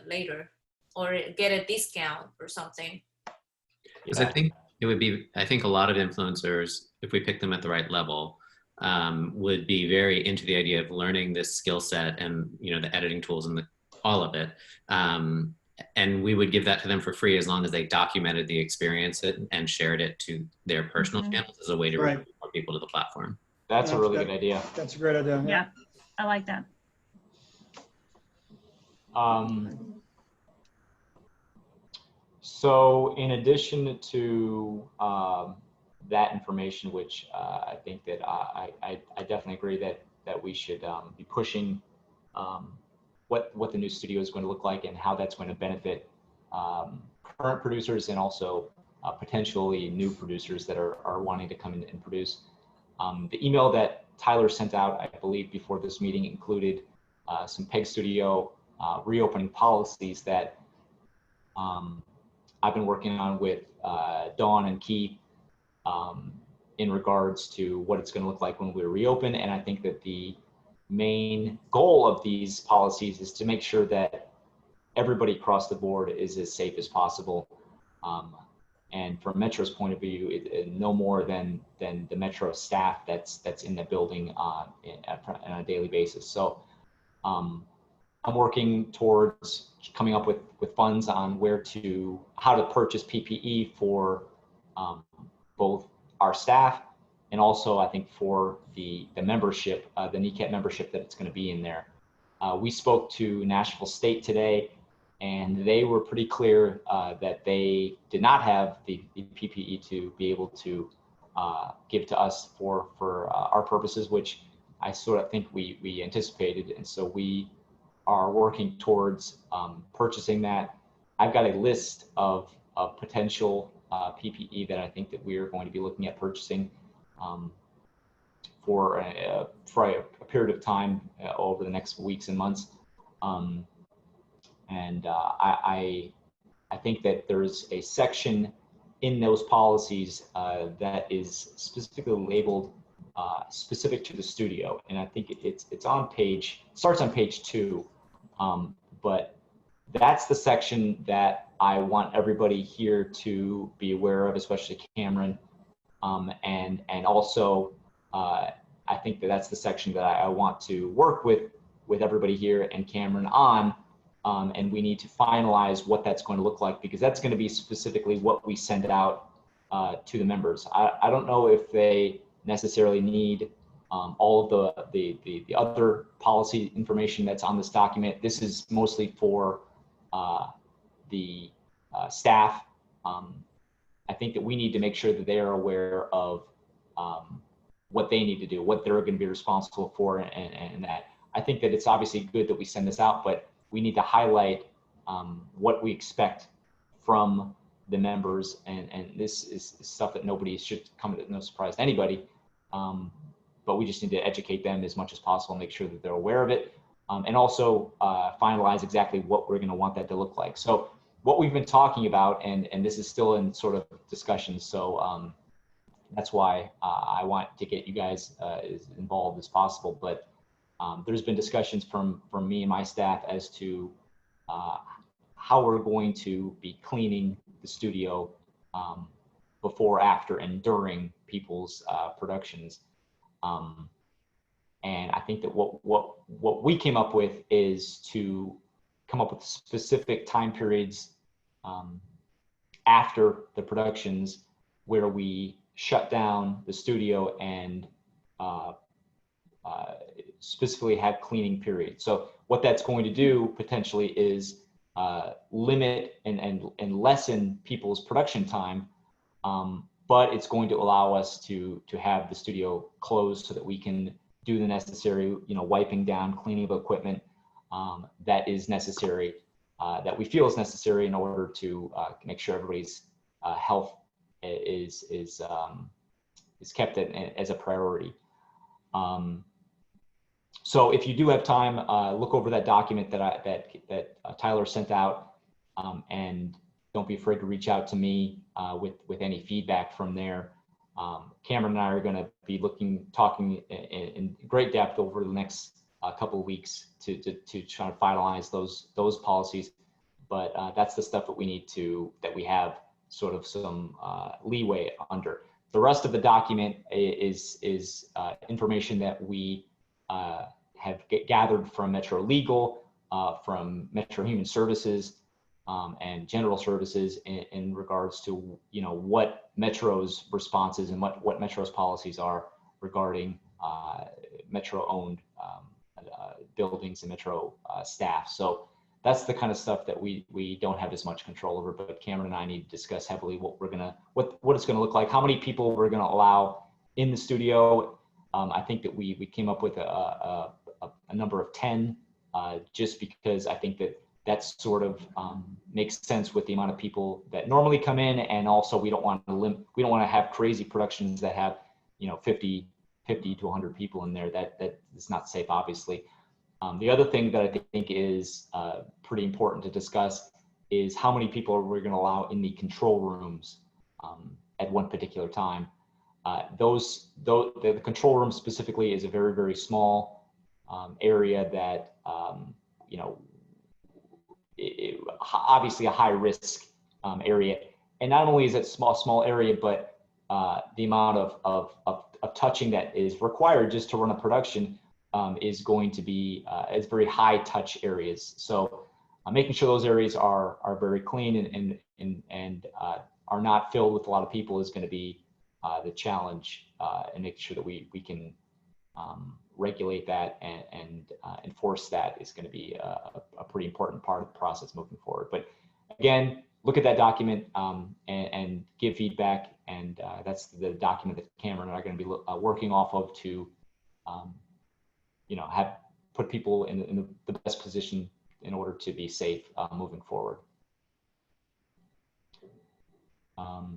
later, or get a discount or something. Because I think it would be, I think a lot of influencers, if we pick them at the right level, would be very into the idea of learning this skill set and, you know, the editing tools and all of it. And we would give that to them for free as long as they documented the experience and shared it to their personal channels as a way to bring more people to the platform. That's a really good idea. That's a great idea. Yeah, I like that. So in addition to that information, which I think that I definitely agree that we should be pushing what the new studio is going to look like and how that's going to benefit current producers and also potentially new producers that are wanting to come in and produce. The email that Tyler sent out, I believe, before this meeting included some PEG Studio reopening policies that I've been working on with Dawn and Keith in regards to what it's going to look like when we reopen. And I think that the main goal of these policies is to make sure that everybody across the board is as safe as possible. And from Metro's point of view, no more than the Metro staff that's in the building on a daily basis. So I'm working towards coming up with funds on how to purchase PPE for both our staff and also I think for the membership, the NECAT membership that it's going to be in there. We spoke to Nashville State today, and they were pretty clear that they did not have the PPE to be able to give to us for our purposes, which I sort of think we anticipated, and so we are working towards purchasing that. I've got a list of potential PPE that I think that we are going to be looking at purchasing for a period of time over the next weeks and months. I think that there's a section in those policies that is specifically labeled specific to the studio, and I think it's on starts on page 2. But that's the section that I want everybody here to be aware of, especially Cameron. And also, I think that's the section that I want to work with everybody here and Cameron on. And we need to finalize what that's going to look like, because that's going to be specifically what we send out to the members. I don't know if they necessarily need all of the other policy information that's on this document. This is mostly for the staff. I think that we need to make sure that they are aware of what they need to do, what they're going to be responsible for, and that. I think that it's obviously good that we send this out, but we need to highlight what we expect from the members, and this is stuff that nobody should come to no surprise to anybody. But we just need to educate them as much as possible, make sure that they're aware of it, and also finalize exactly what we're going to want that to look like. So what we've been talking about, and this is still in sort of discussion, so that's why I want to get you guys as involved as possible. But there's been discussions from me and my staff as to how we're going to be cleaning the studio before, after, and during people's productions. And I think that what we came up with is to come up with specific time periods after the productions where we shut down the studio and specifically have cleaning periods. So what that's going to do potentially is limit and lessen people's production time, but it's going to allow us to have the studio closed so that we can do the necessary, wiping down, cleaning of equipment that is necessary, that we feel is necessary in order to make sure everybody's health is kept as a priority. So if you do have time, look over that document that Tyler sent out, and don't be afraid to reach out to me with any feedback from there. Cameron and I are going to be talking in great depth over the next couple of weeks to try to finalize those policies. But that's the stuff that we have sort of some leeway under. The rest of the document is information that we have gathered from Metro Legal, from Metro Human Services, and General Services in regards to what Metro's responses and what Metro's policies are regarding Metro-owned buildings and Metro staff. So that's the kind of stuff that we don't have as much control over. But Cameron and I need to discuss heavily what it's gonna look like, how many people we're gonna allow in the studio. I think that we came up with a number of 10, just because I think that sort of makes sense with the amount of people that normally come in, and also we don't want to have crazy productions that have 50 to 100 people in there. That is not safe, obviously. The other thing that I think is pretty important to discuss is how many people we're going to allow in the control rooms at one particular time. The control room specifically is a very, very small area that obviously a high risk area, and not only is it small area, but the amount of touching that is required just to run a production is going to be it's very high touch areas. So making sure those areas are very clean and are not filled with a lot of people is going to be the challenge, and making sure that we can regulate that and enforce that is going to be a pretty important part of the process moving forward. But again, look at that document and give feedback, and that's the document that Cameron and I are going to be working off of to have put people in the best position in order to be safe moving forward.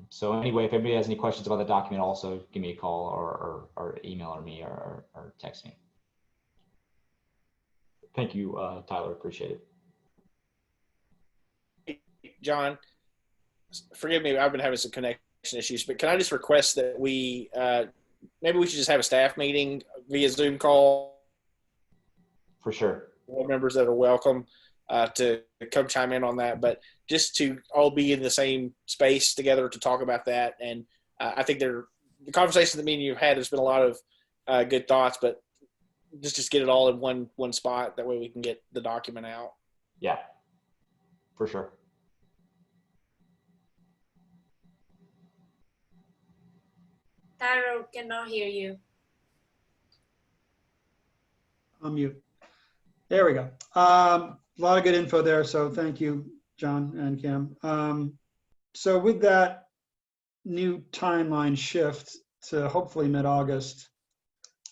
So anyway, if anybody has any questions about the document, also give me a call or email or me or text me. Thank you, Tyler. Appreciate it. John, forgive me, I've been having some connection issues, but can I just request that we maybe we should just have a staff meeting via Zoom call? For sure. Board members that are welcome to come chime in on that, but just to all be in the same space together to talk about that. And I think the conversation that me and you have had, there's been a lot of good thoughts, but just get it all in one spot. That way we can get the document out. Yeah, for sure. Tyler, cannot hear you. Unmute. There we go. A lot of good info there. So thank you, John and Cam. So with that new timeline shift to hopefully mid-August,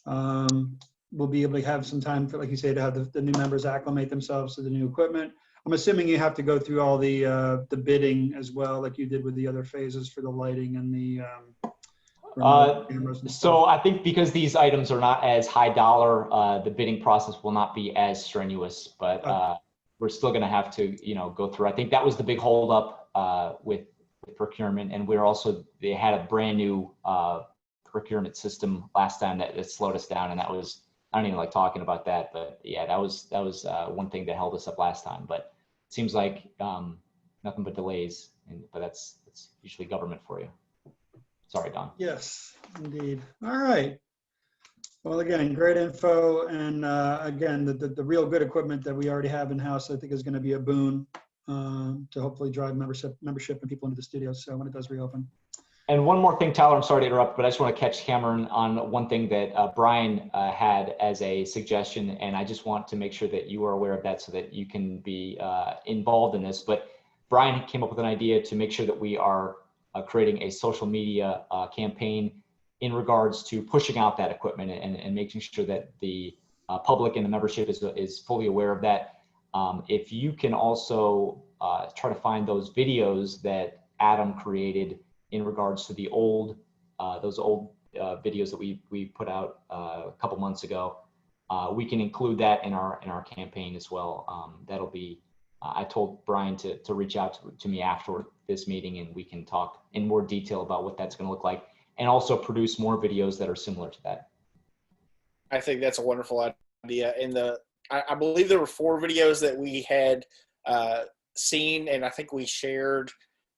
we'll be able to have some time for, like you say, to have the new members acclimate themselves to the new equipment. I'm assuming you have to go through all the bidding as well, like you did with the other phases for the lighting and the cameras and so I think because these items are not as high dollar, the bidding process will not be as strenuous, but we're still going to have to, go through. I think that was the big holdup with procurement, and they had a brand new procurement system last time that slowed us down, and that was, I don't even like talking about that, but yeah, that was one thing that held us up last time. But it seems like nothing but delays, but that's usually government for you. Sorry, Don. Yes, indeed. All right. Well, again, great info. And again, the real good equipment that we already have in-house, I think is going to be a boon to hopefully drive membership and people into the studio. So when it does reopen. And one more thing, Tyler, I'm sorry to interrupt, but I just want to catch Cameron on one thing that Brian had as a suggestion, and I just want to make sure that you are aware of that so that you can be involved in this. But Brian came up with an idea to make sure that we are creating a social media campaign in regards to pushing out that equipment and making sure that the public and the membership is fully aware of that. If you can also try to find those videos that Adam created in regards to the old, those old videos that we put out a couple months ago, we can include that in our campaign as well. That'll be, I told Brian to reach out to me after this meeting, and we can talk in more detail about what that's going to look like, and also produce more videos that are similar to that. I think that's a wonderful idea. And I believe there were 4 videos that we had seen, and I think we shared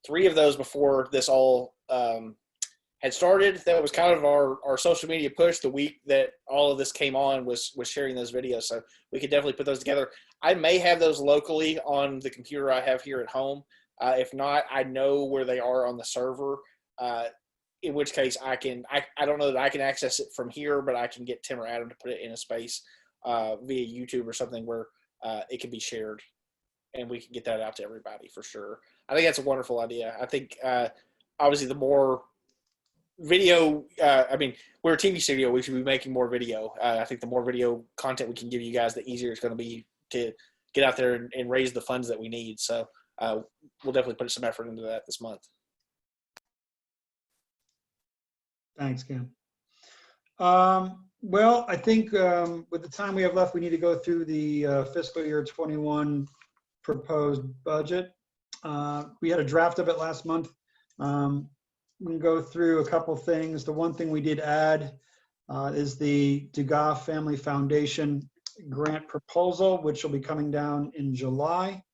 3 of those before this all had started. That was kind of our social media push. The week that all of this came on was sharing those videos. So we could definitely put those together. I may have those locally on the computer I have here at home. If not, I know where they are on the server. In which case I don't know that I can access it from here, but I can get Tim or Adam to put it in a space via YouTube or something where it can be shared, and we can get that out to everybody for sure. I think that's a wonderful idea. I think obviously the more video, I mean, we're a TV studio, we should be making more video. I think the more video content we can give you guys, the easier it's going to be to get out there and raise the funds that we need. So we'll definitely put some effort into that this month. Thanks, Cam. Well, I think with the time we have left, we need to go through the fiscal year 21 proposed budget. We had a draft of it last month. We can go through a couple things. The one thing we did add is the Dugas Family Foundation grant proposal, which will be coming down in July.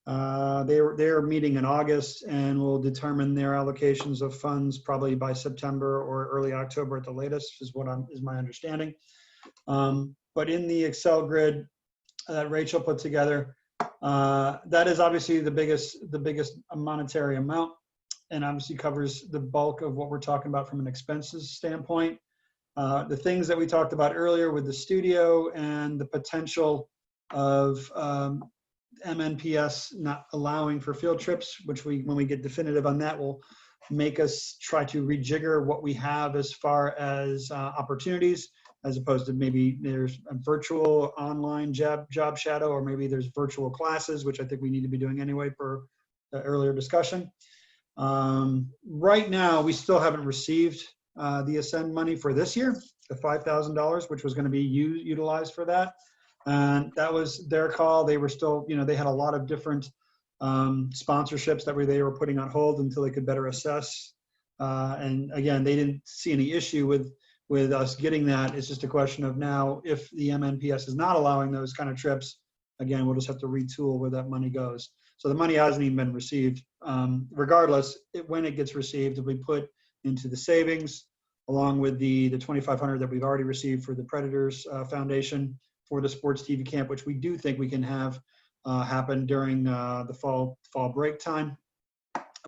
They're meeting in August and will determine their allocations of funds probably by September or early October at the latest, is my understanding. But in the Excel grid that Rachel put together, that is obviously the biggest monetary amount, and obviously covers the bulk of what we're talking about from an expenses standpoint. The things that we talked about earlier with the studio and the potential of MNPS not allowing for field trips, which when we get definitive on that, will make us try to rejigger what we have as far as opportunities, as opposed to maybe there's a virtual online job shadow, or maybe there's virtual classes, which I think we need to be doing anyway per the earlier discussion. Right now, we still haven't received the Ascend money for this year, the $5,000, which was going to be utilized for that. And that was their call. They were still, they had a lot of different sponsorships that they were putting on hold until they could better assess. And again, they didn't see any issue with us getting that. It's just a question of now, if the MNPS is not allowing those kind of trips, again, we'll just have to retool where that money goes. So the money hasn't even been received. Regardless, when it gets received, it'll be put into the savings, along with the $2,500 that we've already received for the Predators Foundation for the sports TV camp, which we do think we can have happen during the fall break time.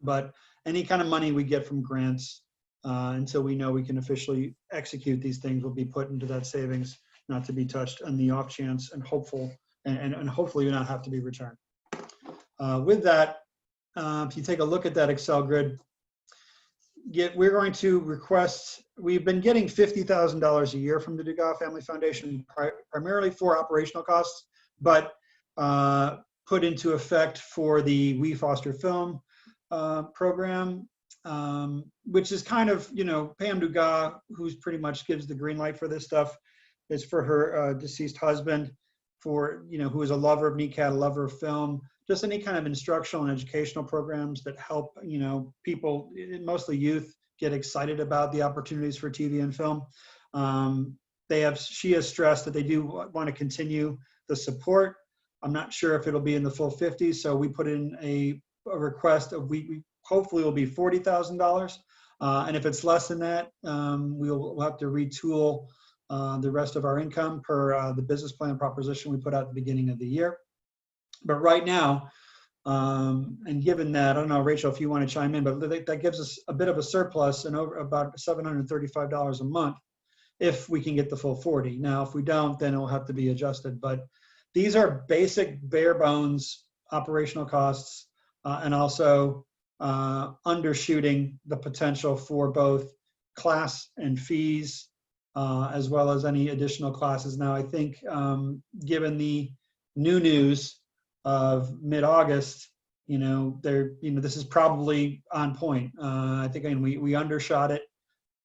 But any kind of money we get from grants, until we know we can officially execute these things, will be put into that savings, not to be touched on the off chance, and hopefully not have to be returned. With that, if you take a look at that Excel grid, we're going to request, we've been getting $50,000 a year from the Dugas Family Foundation, primarily for operational costs, but put into effect for the We Foster Film program, which is kind of, Pam Dugas, who's pretty much gives the green light for this stuff, is for her deceased husband, for, who is a lover of NECAT, a lover of film, just any kind of instructional and educational programs that help, people, mostly youth, get excited about the opportunities for TV and film. She has stressed that they do want to continue the support. I'm not sure if it'll be in the full 50s, so we put in a request of, we hopefully will be $40,000. And if it's less than that, we'll have to retool the rest of our income per the business plan proposition we put out at the beginning of the year. But right now, And given that, I don't know, Rachel, if you want to chime in, but that gives us a bit of a surplus and over about $735 a month if we can get the full 40. Now, if we don't, then it'll have to be adjusted. But these are basic bare bones operational costs and also undershooting the potential for both class and fees as well as any additional classes. Now, I think given the new news of mid-August, this is probably on point. I think we undershot it,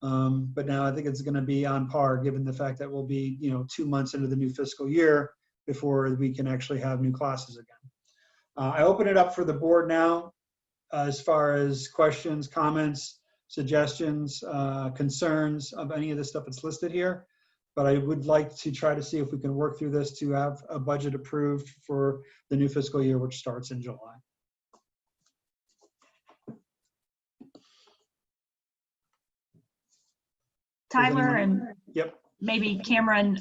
but now I think it's going to be on par, given the fact that we'll be 2 months into the new fiscal year before we can actually have new classes again. I open it up for the board now, as far as questions, comments, suggestions, concerns of any of the stuff that's listed here. But I would like to try to see if we can work through this to have a budget approved for the new fiscal year, which starts in July. Tyler and Yep. maybe Cameron,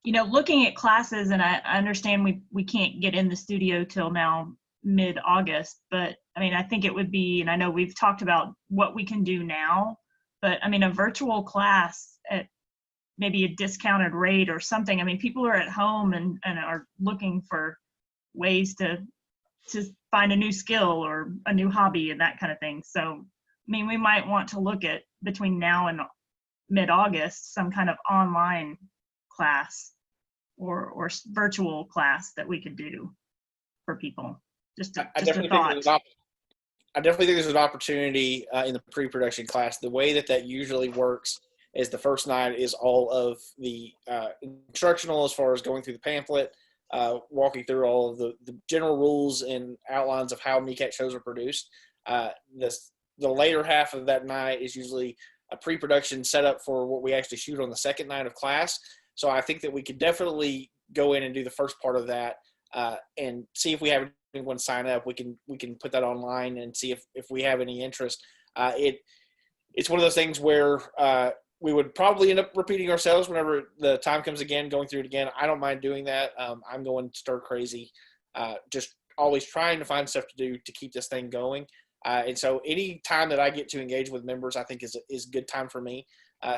looking at classes, and I understand we can't get in the studio till now mid-August, but I mean, I think it would be, and I know we've talked about what we can do now, but I mean, a virtual class at maybe a discounted rate or something. I mean, people are at home and are looking for ways to find a new skill or a new hobby and that kind of thing. So, I mean, we might want to look at between now and mid-August, some kind of online class or virtual class that we could do for people. I definitely think there's an opportunity in the pre-production class. The way that usually works is the first night is all of the instructional, as far as going through the pamphlet, walking through all of the general rules and outlines of how NECAT shows are produced. The later half of that night is usually a pre-production setup for what we actually shoot on the second night of class. So I think that we could definitely go in and do the first part of that and see if we have anyone sign up. We can put that online and see if we have any interest. It's one of those things where we would probably end up repeating ourselves whenever the time comes again, going through it again. I don't mind doing that. I'm going stir crazy, just always trying to find stuff to do to keep this thing going. And so any time that I get to engage with members, I think is a good time for me.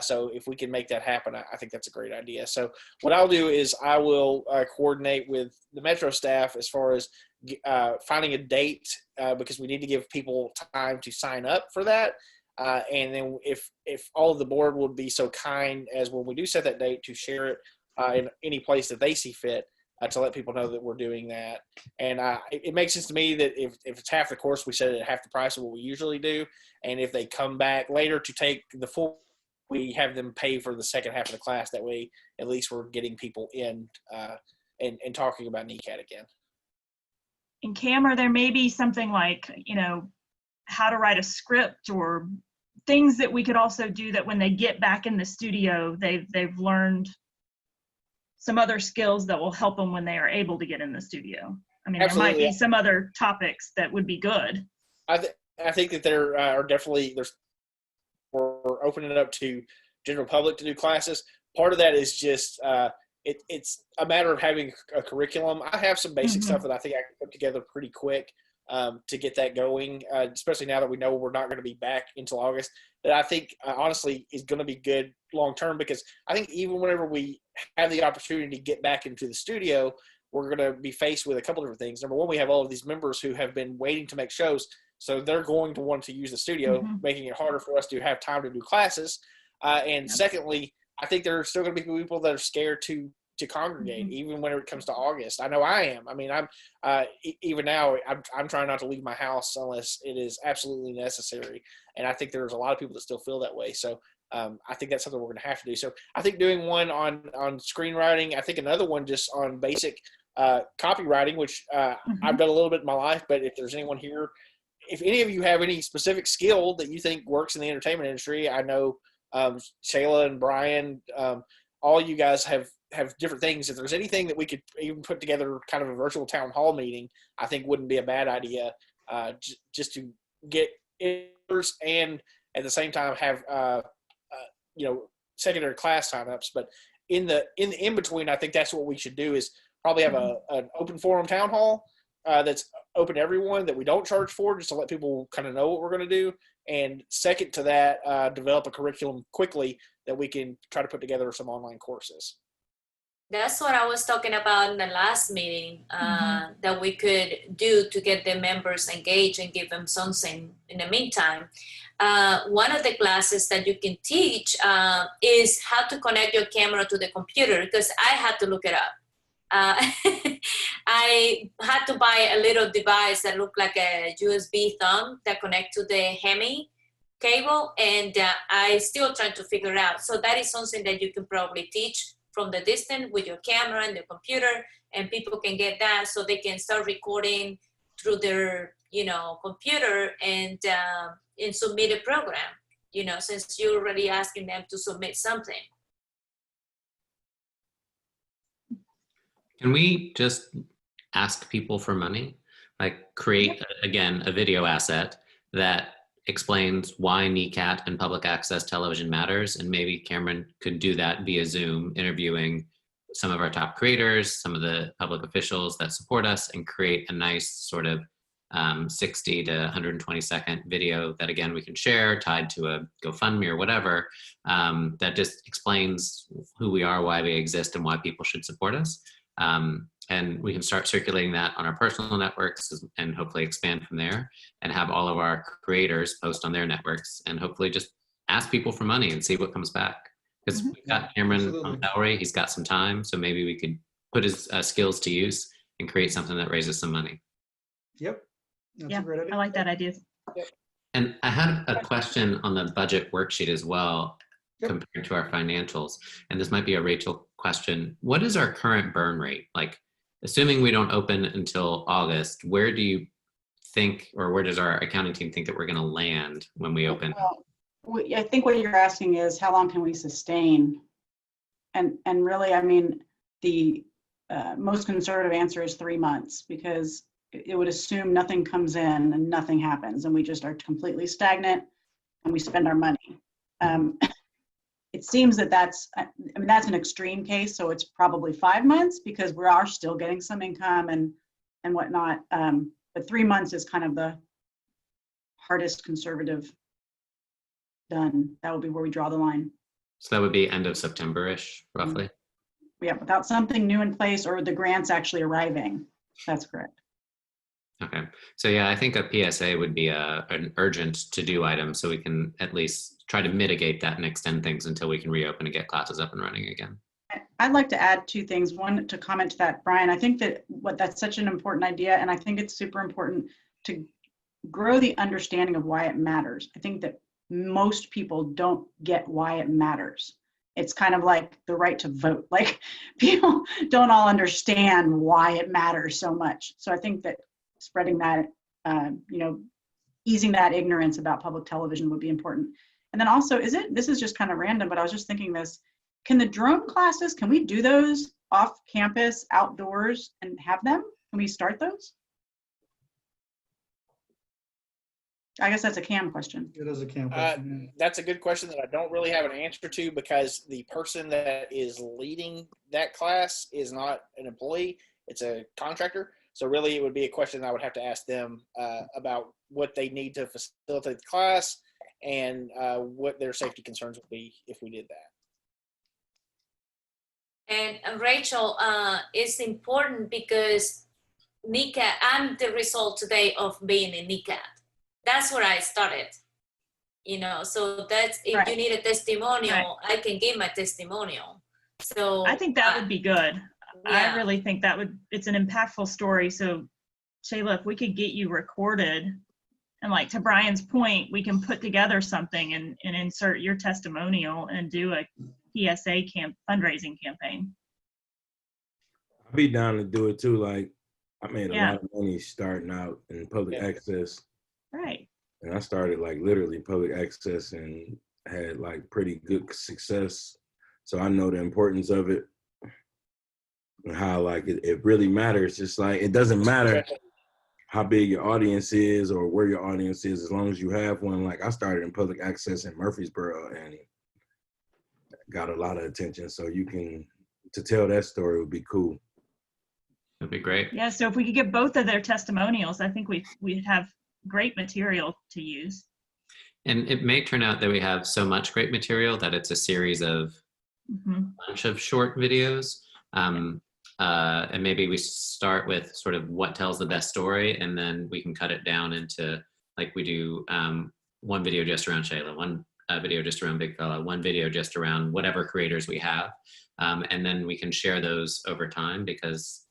So if we can make that happen, I think that's a great idea. So what I'll do is I will coordinate with the Metro staff as far as finding a date because we need to give people time to sign up for that. And then if all of the board would be so kind as when we do set that date to share it in any place that they see fit, to let people know that we're doing that. And it makes sense to me that if it's half the course, we set it at half the price of what we usually do. And if they come back later to take the full, we have them pay for the second half of the class. That way, at least we're getting people in and talking about NECAT again. In camera, there may be something like, how to write a script or things that we could also do that when they get back in the studio, they've learned some other skills that will help them when they are able to get in the studio. I mean, Absolutely. There might be some other topics that would be good. I think that there are definitely, we're opening it up to general public to do classes. Part of that is just, it's a matter of having a curriculum. I have some basic stuff that I think I can put together pretty quick to get that going, especially now that we know we're not going to be back until August, that I think honestly is going to be good long-term, because I think even whenever we have the opportunity to get back into the studio, we're going to be faced with a couple different things. Number one, we have all of these members who have been waiting to make shows, so they're going to want to use the studio, making it harder for us to have time to do classes. And secondly, I think there are still going to be people that are scared to congregate, even when it comes to August. I know I am. I mean, I'm even now, I'm trying not to leave my house unless it is absolutely necessary. And I think there's a lot of people that still feel that way. So I think that's something we're going to have to do. So I think doing one on screenwriting, I think another one just on basic copywriting, which I've done a little bit in my life, but if there's anyone here, if any of you have any specific skill that you think works in the entertainment industry, I know Shayla and Brian, all you guys have different things. If there's anything that we could even put together kind of a virtual town hall meeting, I think wouldn't be a bad idea, just to get interest and at the same time have secondary class signups. But in between, I think that's what we should do, is probably have an open forum town hall that's open to everyone that we don't charge for, just to let people kind of know what we're going to do. And second to that, develop a curriculum quickly that we can try to put together some online courses. That's what I was talking about in the last meeting, that we could do to get the members engaged and give them something in the meantime. One of the classes that you can teach is how to connect your camera to the computer, because I had to look it up. I had to buy a little device that looked like a USB thumb that connect to the Hemi cable, and I still trying to figure it out. So that is something that you can probably teach from the distance with your camera and the computer, and people can get that so they can start recording through their, computer and submit a program, since you're already asking them to submit something. Can we just ask people for money? Like create, again, a video asset that explains why NECAT and public access television matters. And maybe Cameron could do that via Zoom, interviewing some of our top creators, some of the public officials that support us, and create a nice sort of 60 to 120 second video that, again, we can share, tied to a GoFundMe or whatever, that just explains who we are, why we exist, and why people should support us. And we can start circulating that on our personal networks and hopefully expand from there, and have all of our creators post on their networks, and hopefully just ask people for money and see what comes back. Because we've got Cameron on salary, he's got some time, so maybe we could put his skills to use and create something that raises some money. Yep. That's a great idea. I like that idea. Yep. And I had a question on the budget worksheet as well, compared to our financials. And this might be a Rachel question. What is our current burn rate? Like, assuming we don't open until August, where do you think, or where does our accounting team think that we're going to land when we open? Well, I think what you're asking is how long can we sustain? And really, I mean, the most conservative answer is 3 months, because it would assume nothing comes in and nothing happens, and we just are completely stagnant and we spend our money. It seems that that's an extreme case, so it's probably 5 months, because we are still getting some income and whatnot. But 3 months is kind of the hardest conservative done. That would be where we draw the line. So that would be end of September-ish, roughly? Yeah, without something new in place or the grants actually arriving. That's correct. Okay. So yeah, I think a PSA would be an urgent to-do item, so we can at least try to mitigate that and extend things until we can reopen and get classes up and running again. I'd like to add 2 things. One, to comment to that, Brian, I think that that's such an important idea, and I think it's super important to grow the understanding of why it matters. I think that most people don't get why it matters. It's kind of like the right to vote. Like, people don't all understand why it matters so much. So I think that spreading that, easing that ignorance about public television would be important. And then also, this is just kind of random, but I was just thinking this, can the drone classes, can we do those off campus, outdoors, and have them? Can we start those? I guess that's a Cam question. It is a Cam question. That's a good question that I don't really have an answer to, because the person that is leading that class is not an employee, it's a contractor. So really it would be a question I would have to ask them about what they need to facilitate the class, and what their safety concerns would be if we did that. And Rachel, it's important because NECAT, I'm the result today of being in NECAT. That's where I started, so that's, if Right. you need a testimonial, Right. I can give my testimonial. So I think that would be good. yeah. I really think it's an impactful story. So Shayla, if we could get you recorded, and like to Brian's point, we can put together something and insert your testimonial and do a PSA fundraising campaign. I'd be down to do it too. Like, I made a Yeah. lot of money starting out in public access. Right. And I started like literally public access and had like pretty good success. So I know the importance of it and how like it really matters. It's like, it doesn't matter how big your audience is or where your audience is, as long as you have one. Like, I started in public access in Murfreesboro and got a lot of attention. So to tell that story would be cool. That'd be great. Yeah, so if we could get both of their testimonials, I think we'd have great material to use. And it may turn out that we have so much great material that it's a series of Mhm. bunch of short videos. And maybe we start with sort of what tells the best story, and then we can cut it down into, like we do, one video just around Shayla, one video just around Big Fella, one video just around whatever creators we have. And then we can share those over time, because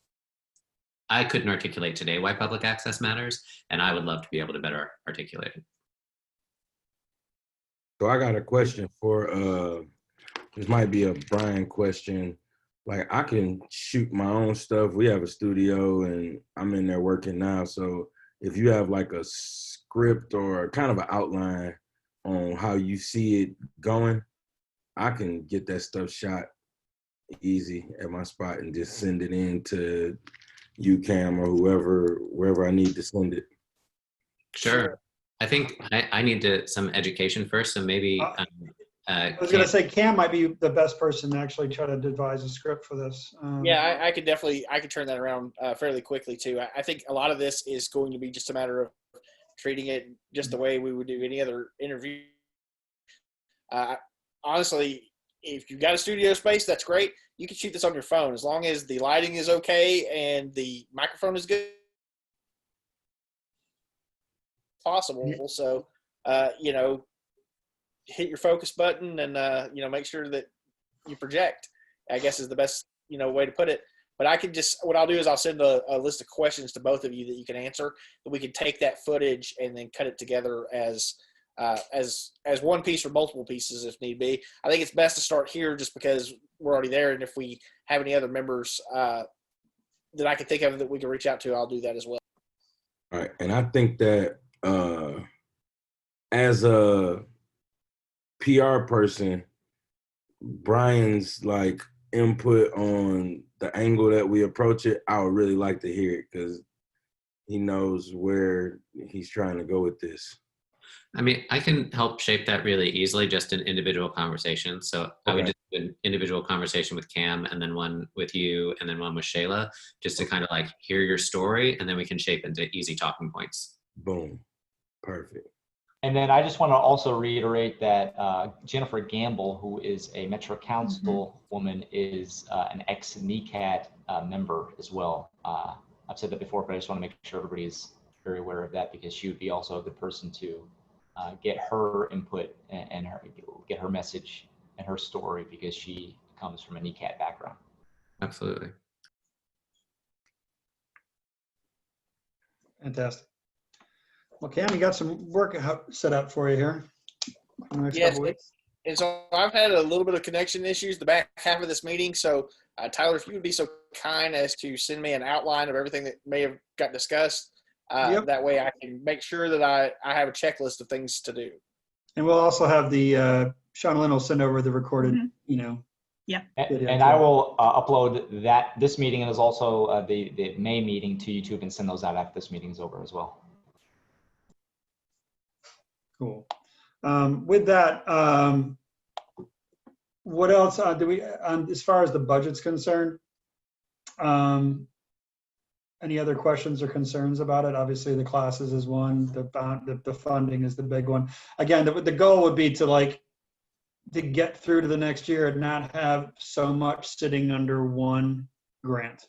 I couldn't articulate today why public access matters, and I would love to be able to better articulate it. So I got a question for, this might be a Brian question. Like, I can shoot my own stuff. We have a studio and I'm in there working now. So if you have like a script or kind of an outline on how you see it going, I can get that stuff shot easy at my spot and just send it in to UCAM or wherever I need to send it. Sure. I think I need some education first, so maybe. I was going to say Cam might be the best person to actually try to devise a script for this. Yeah, I could turn that around fairly quickly too. I think a lot of this is going to be just a matter of treating it just the way we would do any other interview. Honestly, if you've got a studio space, that's great. You can shoot this on your phone as long as the lighting is okay and the microphone is good. Possible. So, hit your focus button and, make sure that you project, I guess is the best, way to put it. But what I'll do is I'll send a list of questions to both of you that you can answer, that we can take that footage and then cut it together as one piece or multiple pieces if need be. I think it's best to start here just because we're already there. And if we have any other members that I can think of that we can reach out to, I'll do that as well. All right. And I think that as a PR person, Brian's like input on the angle that we approach it, I would really like to hear it because he knows where he's trying to go with this. I mean, I can help shape that really easily, just in individual conversations. So I would just do an individual conversation with Cam, and then one with you, and then one with Shayla, just to kind of like hear your story, and then we can shape into easy talking points. Boom. Perfect. And then I just want to also reiterate that Jennifer Gamble, who is a Metro Council woman, is an ex-NECAT member as well. I've said that before, but I just want to make sure everybody is very aware of that, because she would be also a good person to get her input and get her message and her story, because she comes from a NECAT background. Absolutely. Fantastic. Well, Cam, you got some work set up for you here. Yes, and so I've had a little bit of connection issues the back half of this meeting. So Tyler, if you would be so kind as to send me an outline of everything that may have got discussed, that way I can make sure that I have a checklist of things to do. And we'll also have the, Sean Lynn will send over the recorded, Yeah. And I will upload this meeting, and is also the May meeting to YouTube, and send those out after this meeting is over as well. Cool. With that, what else do we, as far as the budget's concerned, any other questions or concerns about it? Obviously the classes is one, the funding is the big one. Again, the goal would be to get through to the next year and not have so much sitting under one grant.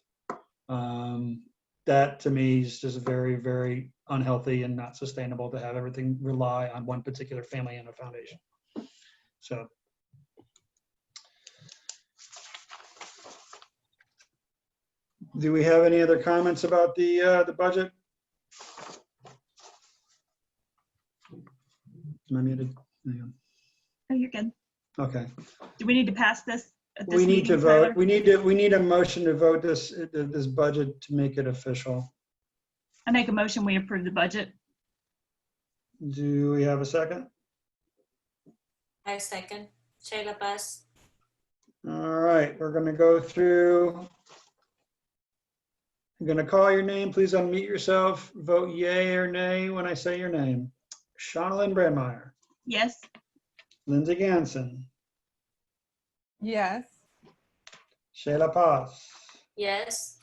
That to me is just very, very unhealthy and not sustainable to have everything rely on one particular family and a foundation. So. Do we have any other comments about the budget? Am I muted? Hang on. Oh, you're good. Okay. Do we need to pass this at this We need meeting, to vote. Tyler? We need a motion to vote this budget to make it official. I make a motion, we approve the budget. Do we have a second? I second. Shayla Paz. All right, we're going to go through. I'm going to call your name. Please unmute yourself. Vote yay or nay when I say your name. Shauna Brandmeier. Yes. Lindsay Ganson. Yes. Shayla Paz. Yes.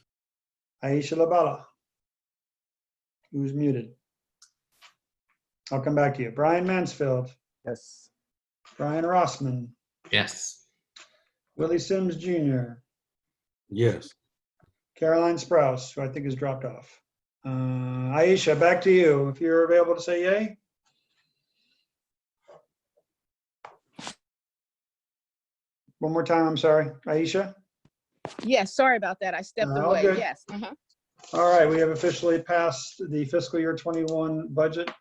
Aisha Labala, who's muted. I'll come back to you. Brian Mansfield, Yes. Brian Rosman, Yes. Willie Sims Jr., Yes. Caroline Sprouse, who I think has dropped off. Aisha, back to you. If you're available to say yay. One more time, I'm sorry. Aisha? Yes, sorry about that. I stepped All away. good. Yes. All right, we have officially passed the fiscal year 21 budget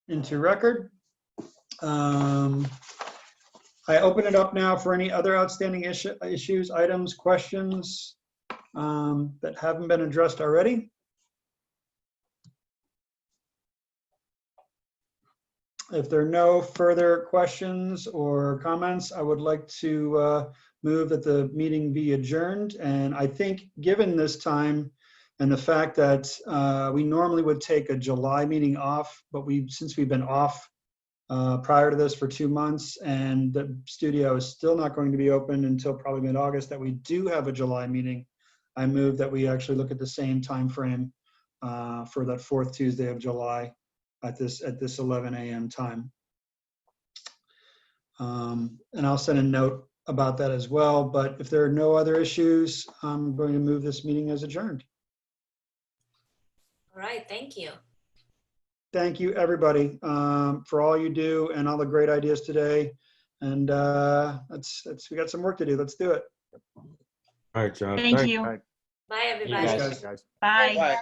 into record. I open it up now for any other outstanding issues, items, questions that haven't been addressed already. If there are no further questions or comments, I would like to move that the meeting be adjourned. And I think given this time and the fact that we normally would take a July meeting off, but since we've been off prior to this for 2 months and the studio is still not going to be open until probably mid-August, that we do have a July meeting, I move that we actually look at the same time frame for that 4th Tuesday of July at this 11 a.m. time. And I'll send a note about that as well. But if there are no other issues, I'm going to move this meeting as adjourned. All right, thank you. Thank you, everybody, for all you do and all the great ideas today. And we got some work to do. Let's do it. All right, y'all. Thank you. All right. Bye, You everybody. guys. guys. Bye. Bye.